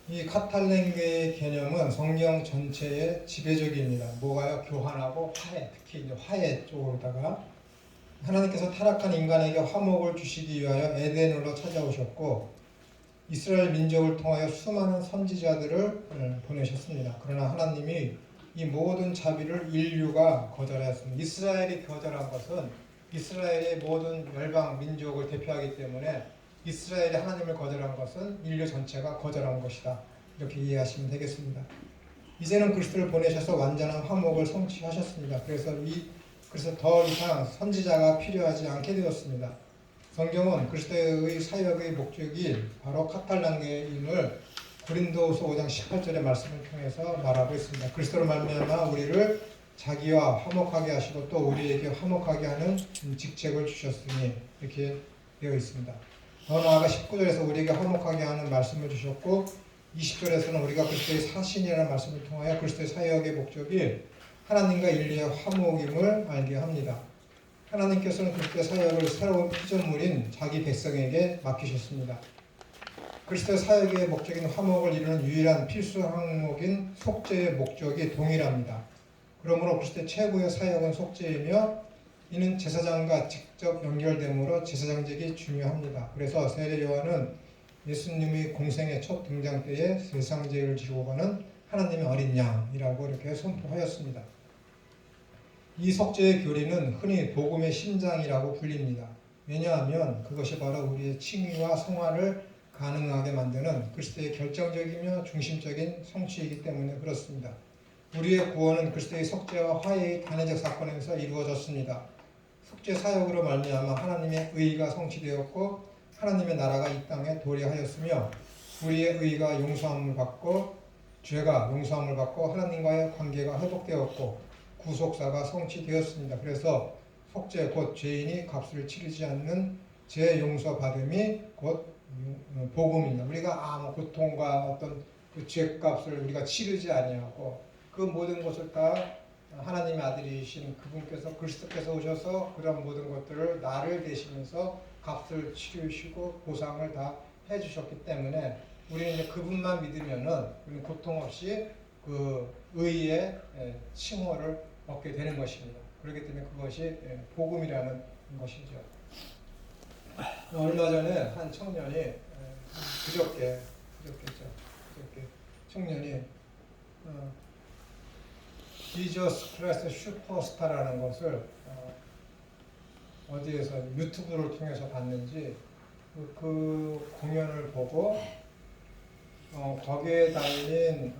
이 카탈란계의 개념은 성경 전체의 지배적입니다. 뭐가요? 교환하고 화해. 특히 이제 화해 쪽으로다가 하나님께서 타락한 인간에게 화목을 주시기 위하여 에덴으로 찾아오셨고 이스라엘 민족을 통하여 수많은 선지자들을 보내셨습니다. 그러나 하나님이 이 모든 자비를 인류가 거절하였습니다. 이스라엘이 거절한 것은 이스라엘의 모든 열방 민족을 대표하기 때문에 이스라엘이 하나님을 거절한 것은 인류 전체가 거절한 것이다. 이렇게 이해하시면 되겠습니다. 이제는 그리스도를 보내셔서 완전한 화목을 성취하셨습니다. 그래서 더 이상 선지자가 필요하지 않게 되었습니다. 성경은 그리스도의 사역의 목적이 바로 카탈란계임을 고린도서 5장 18절의 말씀을 통해서 말하고 있습니다. 그리스도로 말미암아 우리를 자기와 화목하게 하시고 또 우리에게 화목하게 하는 직책을 주셨으니 이렇게 되어 있습니다. 더 나아가 19절에서 우리에게 화목하게 하는 말씀을 주셨고 20절에서는 우리가 그리스도의 사신이라는 말씀을 통하여 그리스도의 사역의 목적이 하나님과 인류의 화목임을 알게 합니다. 하나님께서는 그리스도의 사역을 새로운 피조물인 자기 백성에게 맡기셨습니다. 그리스도의 사역의 목적인 화목을 이루는 유일한 필수 항목인 속죄의 목적이 동일합니다. 그러므로 그리스도의 최고의 사역은 속죄이며 이는 제사장과 직접 연결되므로 제사장직이 중요합니다. 그래서 세례 요한은 예수님의 공생의 첫 등장 때에 세상 죄를 지고 가는 하나님의 어린 양이라고 이렇게 선포하였습니다. 이 속죄의 교리는 흔히 복음의 심장이라고 불립니다. 왜냐하면 그것이 바로 우리의 칭의와 성화를 가능하게 만드는 그리스도의 결정적이며 중심적인 성취이기 때문에 그렇습니다. 우리의 구원은 그리스도의 속죄와 화해의 단회적 사건에서 이루어졌습니다. 속죄 사역으로 말미암아 하나님의 의가 성취되었고 하나님의 나라가 이 땅에 도래하였으며 우리의 의가 용서함을 받고 죄가 용서함을 받고 하나님과의 관계가 회복되었고 구속사가 성취되었습니다. 그래서 속죄 곧 죄인이 값을 치르지 않는 죄 용서 받음이 곧 복음입니다. 우리가 고통과 어떤 그 죄값을 우리가 치르지 아니하고 그 모든 것을 다 하나님의 아들이신 그분께서 그리스도께서 오셔서 그런 모든 것들을 나를 대신해서 값을 치르시고 보상을 다 해주셨기 때문에 우리는 이제 그분만 믿으면은 고통 없이 그 의의 칭호를 얻게 되는 것입니다. 그렇기 때문에 그것이 복음이라는 것이죠. 얼마 전에 한 청년이 그저께 청년이 지저스 크라이스트 슈퍼스타라는 것을 어디에서 유튜브를 통해서 봤는지 그 공연을 보고 거기에 달린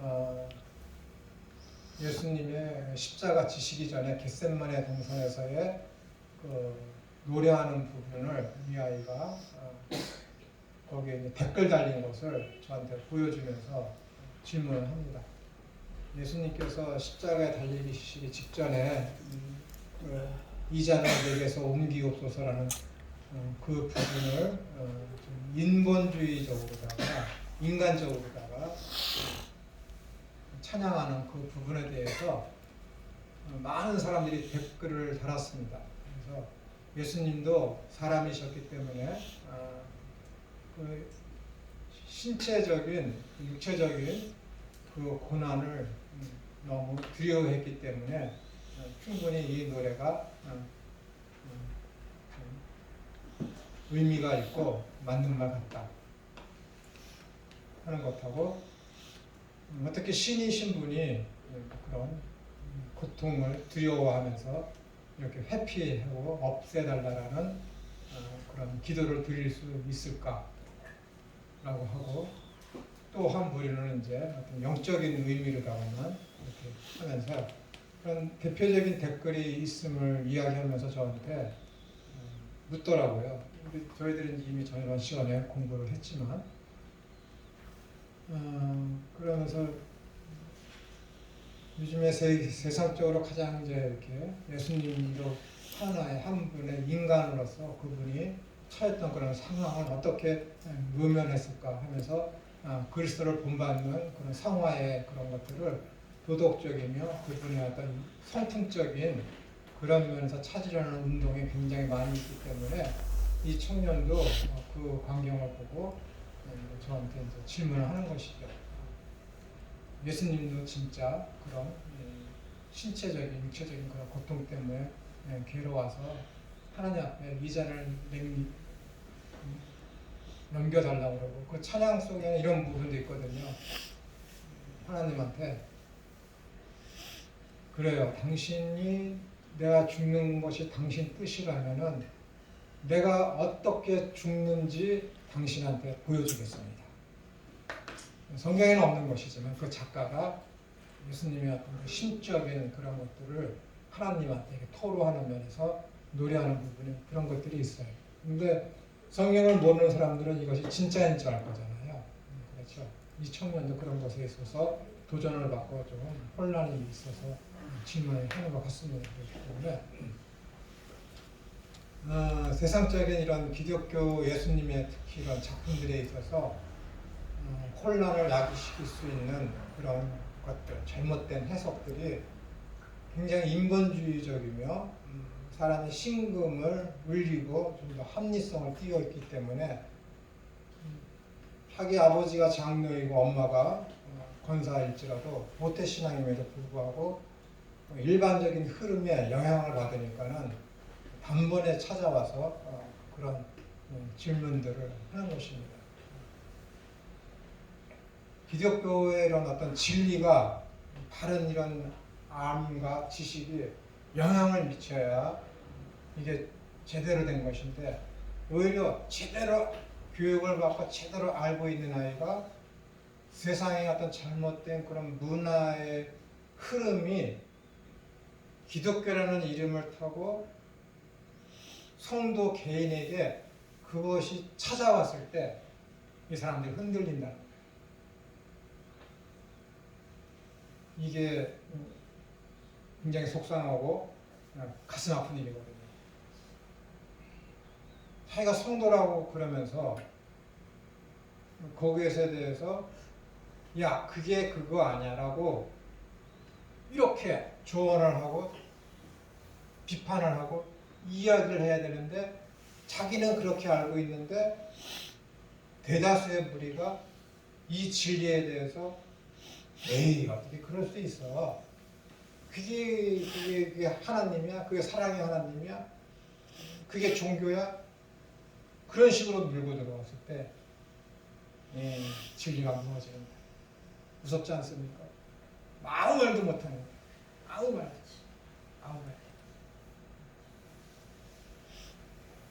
예수님의 십자가 지시기 전에 겟셋마네 동산에서의 그 노래하는 부분을 이 아이가 거기에 이제 댓글 달린 것을 저한테 보여주면서 질문을 합니다. 예수님께서 십자가에 달리시기 직전에 이 잔을 내게서 옮기옵소서라는 그 부분을 좀 인본주의적으로다가 인간적으로다가 찬양하는 그 부분에 대해서 많은 사람들이 댓글을 달았습니다. 그래서 예수님도 사람이셨기 때문에 그 신체적인, 육체적인 그 고난을 너무 두려워했기 때문에 충분히 이 노래가 의미가 있고 맞는 말 같다 하는 것하고 어떻게 신이신 분이 그런 고통을 두려워하면서 이렇게 회피하고 없애달라는 그런 기도를 드릴 수 있을까 하고 또 한 무리는 이제 어떤 영적인 의미로다가만 이렇게 하면서 그런 대표적인 댓글이 있음을 이야기하면서 저한테 묻더라고요. 근데 저희들은 이미 저번 시간에 공부를 했지만 그러면서 요즘에 세상적으로 가장 이제 이렇게 예수님도 하나의 한 분의 인간으로서 그분이 처했던 그런 상황을 어떻게 모면했을까 하면서 그리스도를 본받는 그런 상화의 그런 것들을 도덕적이며 그분의 어떤 성품적인 그런 면에서 찾으려는 운동이 굉장히 많이 있기 때문에 이 청년도 그 광경을 보고 저한테 이제 질문을 하는 것이죠. 예수님도 진짜 그런 신체적인, 육체적인 그런 고통 때문에 괴로워서 하나님 앞에 이자를 넘겨달라고 그러고 그 찬양 속에는 이런 부분도 있거든요. 하나님한테 그래요. 당신이 내가 죽는 것이 당신 뜻이라면은 내가 어떻게 죽는지 당신한테 보여주겠습니다. 성경에는 없는 것이지만 그 작가가 예수님의 어떤 신적인 그런 것들을 하나님한테 토로하는 면에서 노래하는 부분이 그런 것들이 있어요. 근데 성경을 모르는 사람들은 이것이 진짜인 줄 알 거잖아요. 그렇죠. 이 청년도 그런 것에 있어서 도전을 받고 좀 혼란이 있어서 질문을 하는 것 같습니다. 그렇기 때문에 세상적인 이런 기독교 예수님의 특히 이런 작품들에 있어서 혼란을 야기시킬 수 있는 그런 것들, 잘못된 해석들이 굉장히 인본주의적이며 사람의 신금을 울리고 좀 더 합리성을 띄어있기 때문에 자기 아버지가 장로이고 엄마가 권사일지라도 모태신앙임에도 불구하고 일반적인 흐름에 영향을 받으니까는 단번에 찾아와서 그런 질문들을 하는 것입니다. 기독교의 이런 어떤 진리가 다른 이런 암과 지식이 영향을 미쳐야 이게 제대로 된 것인데 오히려 제대로 교육을 받고 제대로 알고 있는 아이가 세상의 어떤 잘못된 그런 문화의 흐름이 기독교라는 이름을 타고 성도 개인에게 그것이 찾아왔을 때 이 사람들이 흔들린다. 이게 굉장히 속상하고 가슴 아픈 일이거든요. 자기가 성도라고 그러면서 거기에 대해서 야 그게 그거 아니야 라고 이렇게 조언을 하고 비판을 하고 이야기를 해야 되는데 자기는 그렇게 알고 있는데 대다수의 무리가 이 진리에 대해서 에이 어떻게 그럴 수 있어. 그게 하나님이야? 그게 사랑의 하나님이야? 그게 종교야? 그런 식으로 밀고 들어왔을 때 진리가 무너지는 거야. 무섭지 않습니까? 아무 말도 못하는 거야. 아무 말.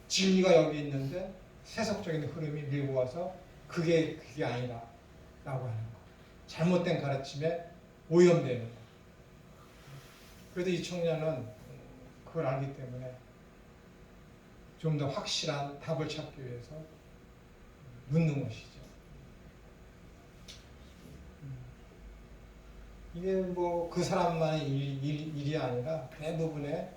진리가 여기 있는데 세속적인 흐름이 밀고 와서 그게 아니라 라고 하는 거. 잘못된 가르침에 오염되는 거. 그래도 이 청년은 그걸 알기 때문에 좀 더 확실한 답을 찾기 위해서 묻는 것이죠. 이게 뭐 그 사람만의 일이 아니라 대부분의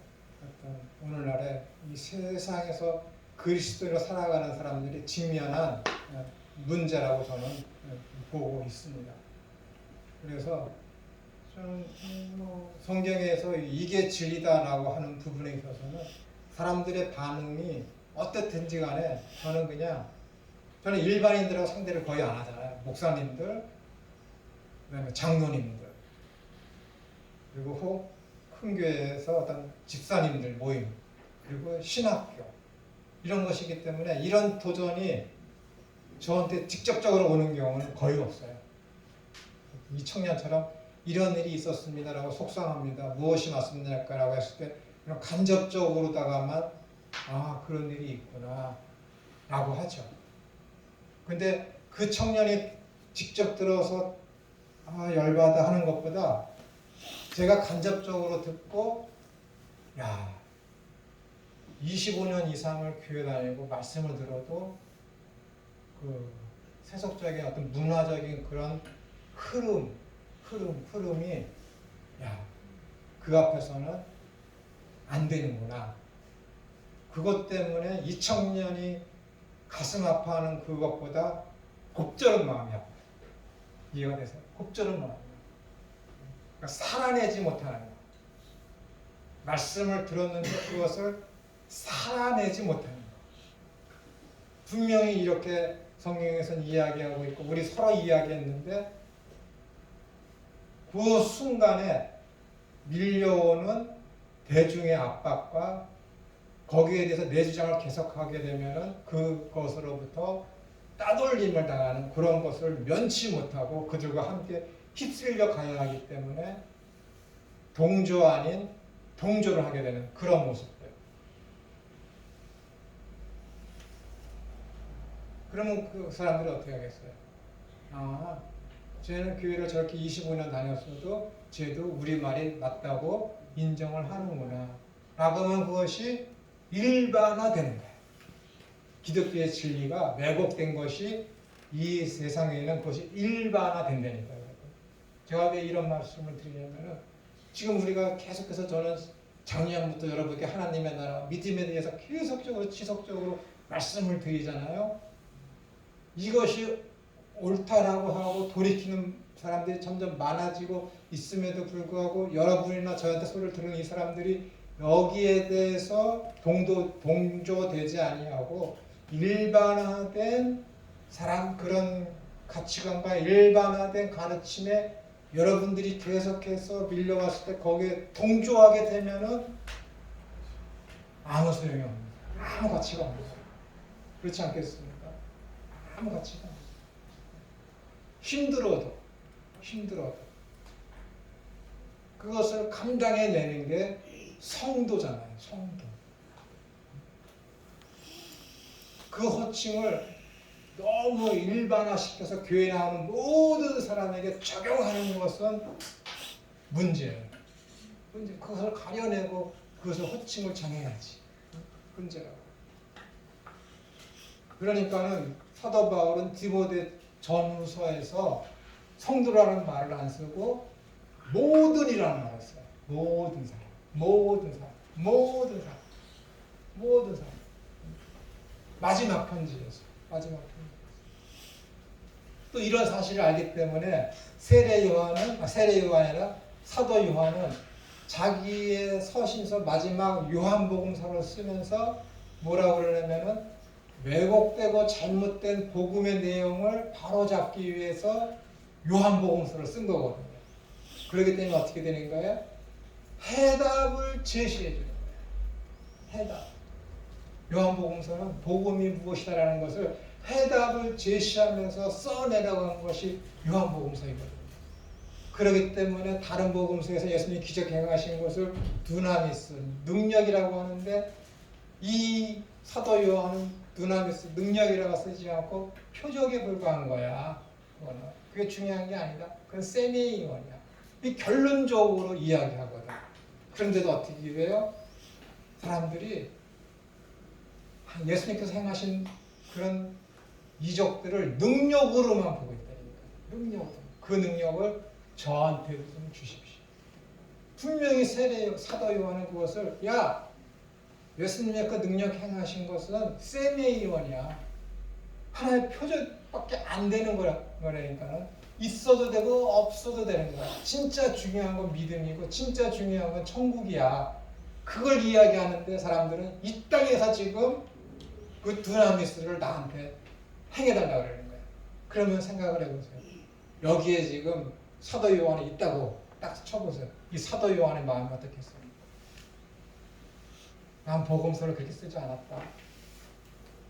어떤 오늘날의 이 세상에서 그리스도로 살아가는 사람들이 직면한 문제라고 저는 보고 있습니다. 그래서 저는 뭐 성경에서 이게 진리다라고 하는 부분에 있어서는 사람들의 반응이 어떻든지 간에 저는 일반인들하고 상대를 거의 안 하잖아요. 목사님들, 그다음에 장로님들, 그리고 큰 교회에서 어떤 집사님들 모임, 그리고 신학교 이런 것이기 때문에 이런 도전이 저한테 직접적으로 오는 경우는 거의 없어요. 이 청년처럼 이런 일이 있었습니다라고 속상합니다. 무엇이 맞습니까라고 했을 때 그냥 간접적으로다가만 그런 일이 있구나 라고 하죠. 근데 그 청년이 직접 들어서 열받아 하는 것보다 제가 간접적으로 듣고 25년 이상을 교회 다니고 말씀을 들어도 그 세속적인 어떤 문화적인 그런 흐름이 그 앞에서는 안 되는구나. 그것 때문에 이 청년이 가슴 아파하는 그것보다 곱절은 마음이 아파요. 이해가 돼서 곱절은 마음이 아파요. 그러니까 살아내지 못하는 거. 말씀을 들었는데 그것을 살아내지 못하는 거. 분명히 이렇게 성경에서는 이야기하고 있고 우리 서로 이야기했는데 그 순간에 밀려오는 대중의 압박과 거기에 대해서 내 주장을 계속하게 되면은 그것으로부터 따돌림을 당하는 그런 것을 면치 못하고 그들과 함께 휩쓸려 가야 하기 때문에 동조 아닌 동조를 하게 되는 그런 모습들. 그러면 그 사람들이 어떻게 하겠어요? 쟤는 교회를 저렇게 25년 다녔어도 쟤도 우리 말이 맞다고 인정을 하는구나. 라고 하면 그것이 일반화되는 거예요. 기독교의 진리가 왜곡된 것이 이 세상에는 그것이 일반화된다니까요. 제가 왜 이런 말씀을 드리냐면은 지금 우리가 계속해서 저는 작년부터 여러분께 하나님의 나라 믿음에 대해서 계속적으로 지속적으로 말씀을 드리잖아요. 이것이 옳다라고 하고 돌이키는 사람들이 점점 많아지고 있음에도 불구하고 여러분이나 저한테 소리를 들은 이 사람들이 여기에 대해서 동조되지 아니하고 일반화된 사람 그런 가치관과 일반화된 가르침에 여러분들이 계속해서 밀려왔을 때 거기에 동조하게 되면은 아무 소용이 없는 거예요. 아무 가치가 없는 거예요. 그렇지 않겠습니까? 아무 가치가 없는 거예요. 힘들어도 그것을 감당해내는 게 성도잖아요. 성도. 그 호칭을 너무 일반화시켜서 교회에 나오는 모든 사람에게 적용하는 것은 문제예요. 그것을 가려내고 그것을 호칭을 정해야지. 문제라고. 그러니까는 사도 바울은 디모데 전후서에서 성도라는 말을 안 쓰고 모든이라는 말을 써요. 모든 사람. 마지막 편지에서. 또 이런 사실을 알기 때문에 세례 요한이라 사도 요한은 자기의 서신서 마지막 요한복음서를 쓰면서 뭐라고 그러냐면은 왜곡되고 잘못된 복음의 내용을 바로잡기 위해서 요한복음서를 쓴 거거든요. 그렇기 때문에 어떻게 되는 거예요? 해답을 제시해 주는 거예요. 해답. 요한복음서는 복음이 무엇이다라는 것을 해답을 제시하면서 써내려간 것이 요한복음서이거든요. 그렇기 때문에 다른 복음서에서 예수님이 기적 행하신 것을 두나미스, 능력이라고 하는데 이 사도 요한은 두나미스, 능력이라고 쓰지 않고 표적에 불과한 거야. 그게 중요한 게 아니다. 그건 세미이원이야. 이 결론적으로 이야기하거든. 그런데도 어떻게 해요? 사람들이 예수님께서 행하신 그런 이적들을 능력으로만 보고 있다니까. 능력으로. 그 능력을 저한테도 좀 주십시오. 분명히 사도 요한은 그것을 예수님의 그 능력 행하신 것은 세미이원이야. 하나의 표적밖에 안 되는 거라니까는 있어도 되고 없어도 되는 거야. 진짜 중요한 건 믿음이고 진짜 중요한 건 천국이야. 그걸 이야기하는데 사람들은 이 땅에서 지금 그 두나미스를 나한테 행해달라고 그러는 거야. 그러면 생각을 해보세요. 여기에 지금 사도 요한이 있다고 딱 쳐보세요. 이 사도 요한의 마음이 어떻겠어요? 난 복음서를 그렇게 쓰지 않았다.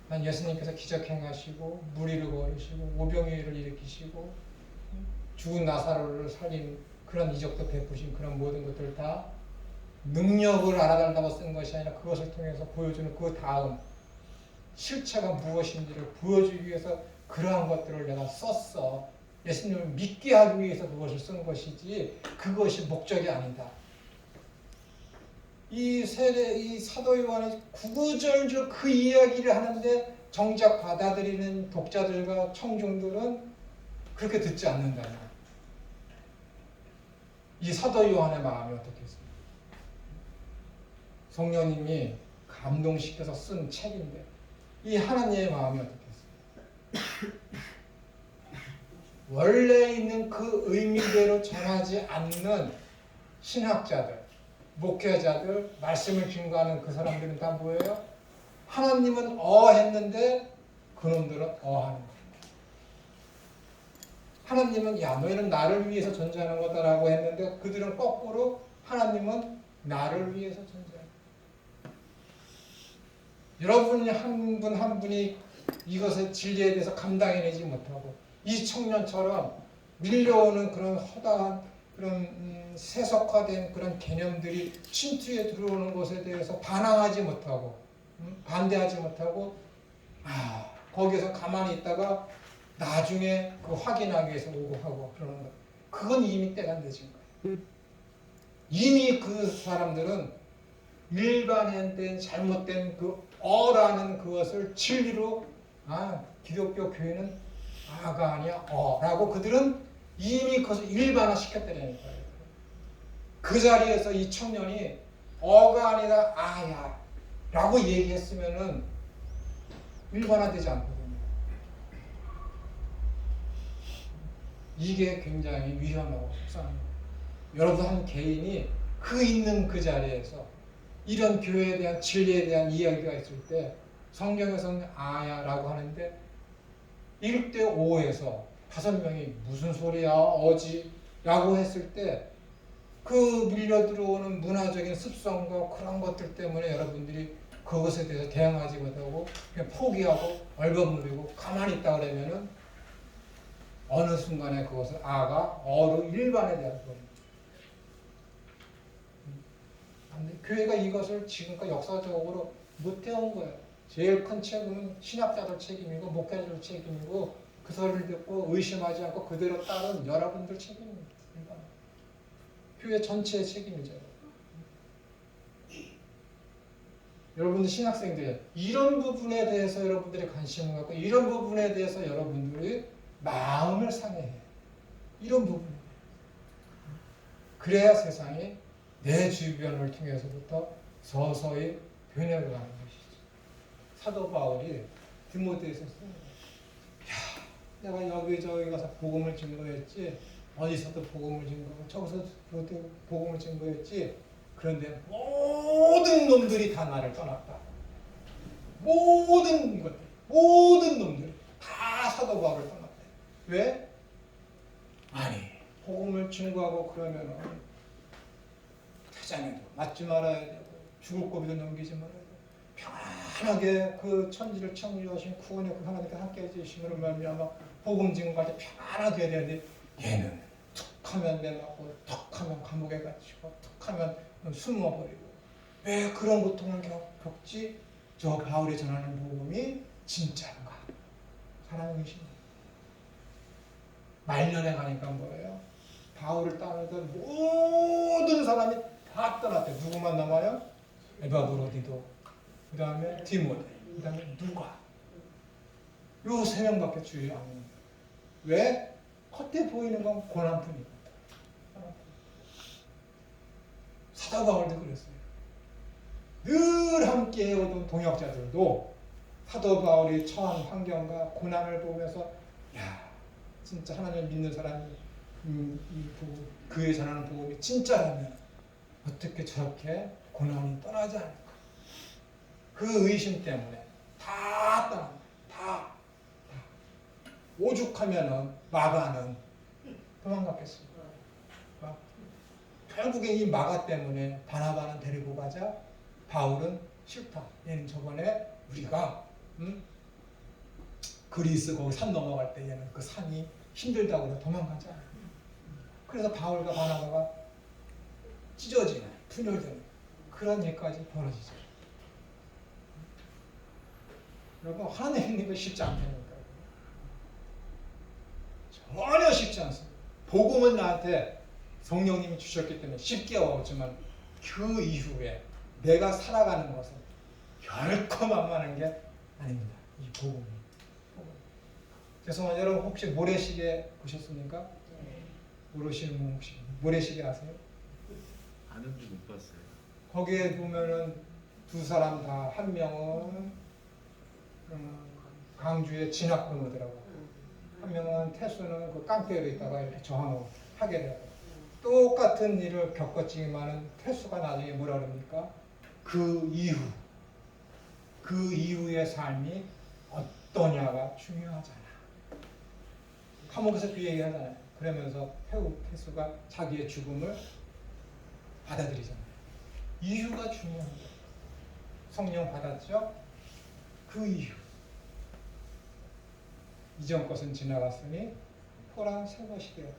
난 예수님께서 기적 행하시고 무리를 거르시고 오병이어를 일으키시고 죽은 나사로를 살린 그런 이적도 베푸신 그런 모든 것들 다 능력을 알아달라고 쓴 것이 아니라 그것을 통해서 보여주는 그 다음 실체가 무엇인지를 보여주기 위해서 그러한 것들을 내가 썼어. 예수님을 믿게 하기 위해서 그것을 쓴 것이지 그것이 목적이 아니다. 이 사도 요한이 구구절절 그 이야기를 하는데 정작 받아들이는 독자들과 청중들은 그렇게 듣지 않는다는 거예요. 이 사도 요한의 마음이 어떻겠습니까? 성령님이 감동시켜서 쓴 책인데 이 하나님의 마음이 어떻겠습니까? 원래 있는 그 의미대로 전하지 않는 신학자들, 목회자들, 말씀을 증거하는 그 사람들은 다 뭐예요? 하나님은 했는데 그놈들은 하는 거예요. 하나님은 야 너희는 나를 위해서 존재하는 거다라고 했는데 그들은 거꾸로 하나님은 나를 위해서 존재하는 거예요. 여러분 한 분 한 분이 이것의 진리에 대해서 감당해내지 못하고 이 청년처럼 밀려오는 그런 허다한 그런 세속화된 그런 개념들이 침투에 들어오는 것에 대해서 반항하지 못하고 반대하지 못하고 거기서 가만히 있다가 나중에 그 확인하기 위해서 오고 하고 그러는 거. 그건 이미 때가 늦은 거예요. 이미 그 사람들은 일반화된 잘못된 그 어라는 그것을 진리로 기독교 교회는 아가 아니야 라고 그들은 이미 그것을 일반화 시켰다는 거예요. 그 자리에서 이 청년이 어가 아니라 아야 라고 얘기했으면은 일반화되지 않거든요. 이게 굉장히 위험하고 속상합니다. 여러분 한 개인이 그 있는 그 자리에서 이런 교회에 대한 진리에 대한 이야기가 있을 때 성경에서는 아야라고 하는데 1대 5에서 5명이 무슨 소리야 어지 라고 했을 때 그 밀려 들어오는 문화적인 습성과 그런 것들 때문에 여러분들이 그것에 대해서 대응하지 못하고 그냥 포기하고 얼버무리고 가만히 있다 그러면은 어느 순간에 그것을 아가 어로 일반에 대한 겁니다. 교회가 이것을 지금까지 역사적으로 못해온 거예요. 제일 큰 책임은 신학자들 책임이고 목회자들 책임이고 그 소리를 듣고 의심하지 않고 그대로 따른 여러분들 책임입니다. 교회 전체의 책임이죠. 여러분들 신학생들 이런 부분에 대해서 여러분들이 관심을 갖고 이런 부분에 대해서 여러분들이 마음을 상해해요. 이런 부분. 그래야 세상이 내 주변을 통해서부터 서서히 변해가는 것이죠. 사도 바울이 디모데에서 쓰는 거예요. 내가 여기저기 가서 복음을 증거했지 어디서도 복음을 증거하고 저기서 복음을 증거했지 그런데 모든 놈들이 다 나를 떠났다. 모든 것들, 모든 놈들이 다 사도 바울을 떠났다. 왜? 아니 복음을 증거하고 그러면은 태장에도 맞지 말아야 되고 죽을 고비도 넘기지 말아야 되고 편안하게 그 천지를 창조하신 구원의 그 하나님께 함께 해주심으로 말미암아 복음 증거할 때 편안하게 해야 되는데 얘는 툭하면 내맞고 툭하면 감옥에 갇히고 툭하면 숨어버리고 왜 그런 고통을 겪지? 저 바울이 전하는 복음이 진짜인가? 사랑하는 것입니다. 말년에 가니까 뭐예요? 바울을 따르던 모든 사람이 다 떠났대. 누구만 남아요? 에바브로디도, 그 다음에 디모데, 그 다음에 누가? 요 세 명밖에 주의 안 합니다. 왜? 겉에 보이는 건 고난뿐이거든. 사도 바울도 그랬어요. 늘 함께 해오던 동역자들도 사도 바울이 처한 환경과 고난을 보면서 야 진짜 하나님을 믿는 사람이 그의 전하는 복음이 진짜라면 어떻게 저렇게 고난이 떠나지 않을까? 그 의심 때문에 다 떠납니다. 다. 오죽하면은 마가는 도망갔겠습니다. 결국에 이 마가 때문에 바나바는 데리고 가자. 바울은 싫다. 얘는 저번에 우리가 그리스 거기 산 넘어갈 때 얘는 그 산이 힘들다고 해서 도망가자. 그래서 바울과 바나바가 찢어지는, 분열되는 그런 일까지 벌어지죠. 여러분 하나님 믿는 거 쉽지 않다니까요. 어렵지 않습니다. 복음은 나한테 성령님이 주셨기 때문에 쉽게 어렵지만 그 이후에 내가 살아가는 것은 결코 만만한 게 아닙니다. 이 복음이. 죄송한 여러분 혹시 모래시계 보셨습니까? 모르시는 분 혹시 모래시계 아세요? 아는지 못 봤어요. 거기에 보면은 두 사람 다 한 명은 광주의 진학번호더라고. 한 명은 태수는 그 깡패로 있다가 이렇게 저항을 하게 돼요. 똑같은 일을 겪었지만은 태수가 나중에 뭐라 그럽니까? 그 이후의 삶이 어떠냐가 중요하잖아. 감옥에서 그 얘기 하잖아요. 그러면서 태수가 자기의 죽음을 받아들이잖아요. 이유가 중요한 거예요. 성령 받았죠? 그 이유. 이전 것은 지나갔으니 토란 새 것이 되었다.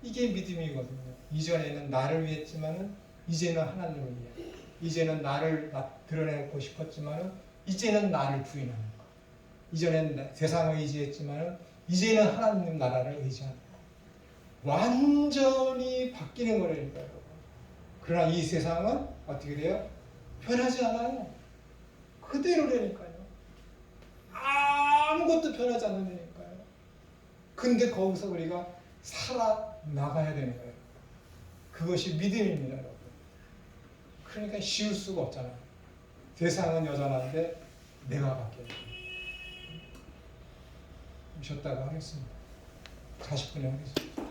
이게 믿음이거든요. 이전에는 나를 위했지만은 이제는 하나님을 위해. 이제는 나를 드러내고 싶었지만은 이제는 나를 부인하는 것. 이전엔 세상을 의지했지만은 이제는 하나님 나라를 의지하는 것. 완전히 바뀌는 거라니까요, 여러분. 그러나 이 세상은 어떻게 돼요? 변하지 않아요. 그대로라니까요. 아무것도 변하지 않는다니까요. 근데 거기서 우리가 살아나가야 되는 거예요. 그것이 믿음입니다, 여러분. 그러니까 쉬울 수가 없잖아요. 세상은 여전한데 내가 바뀌어야 돼요. 쉬었다가 하겠습니다. 40분에 하겠습니다.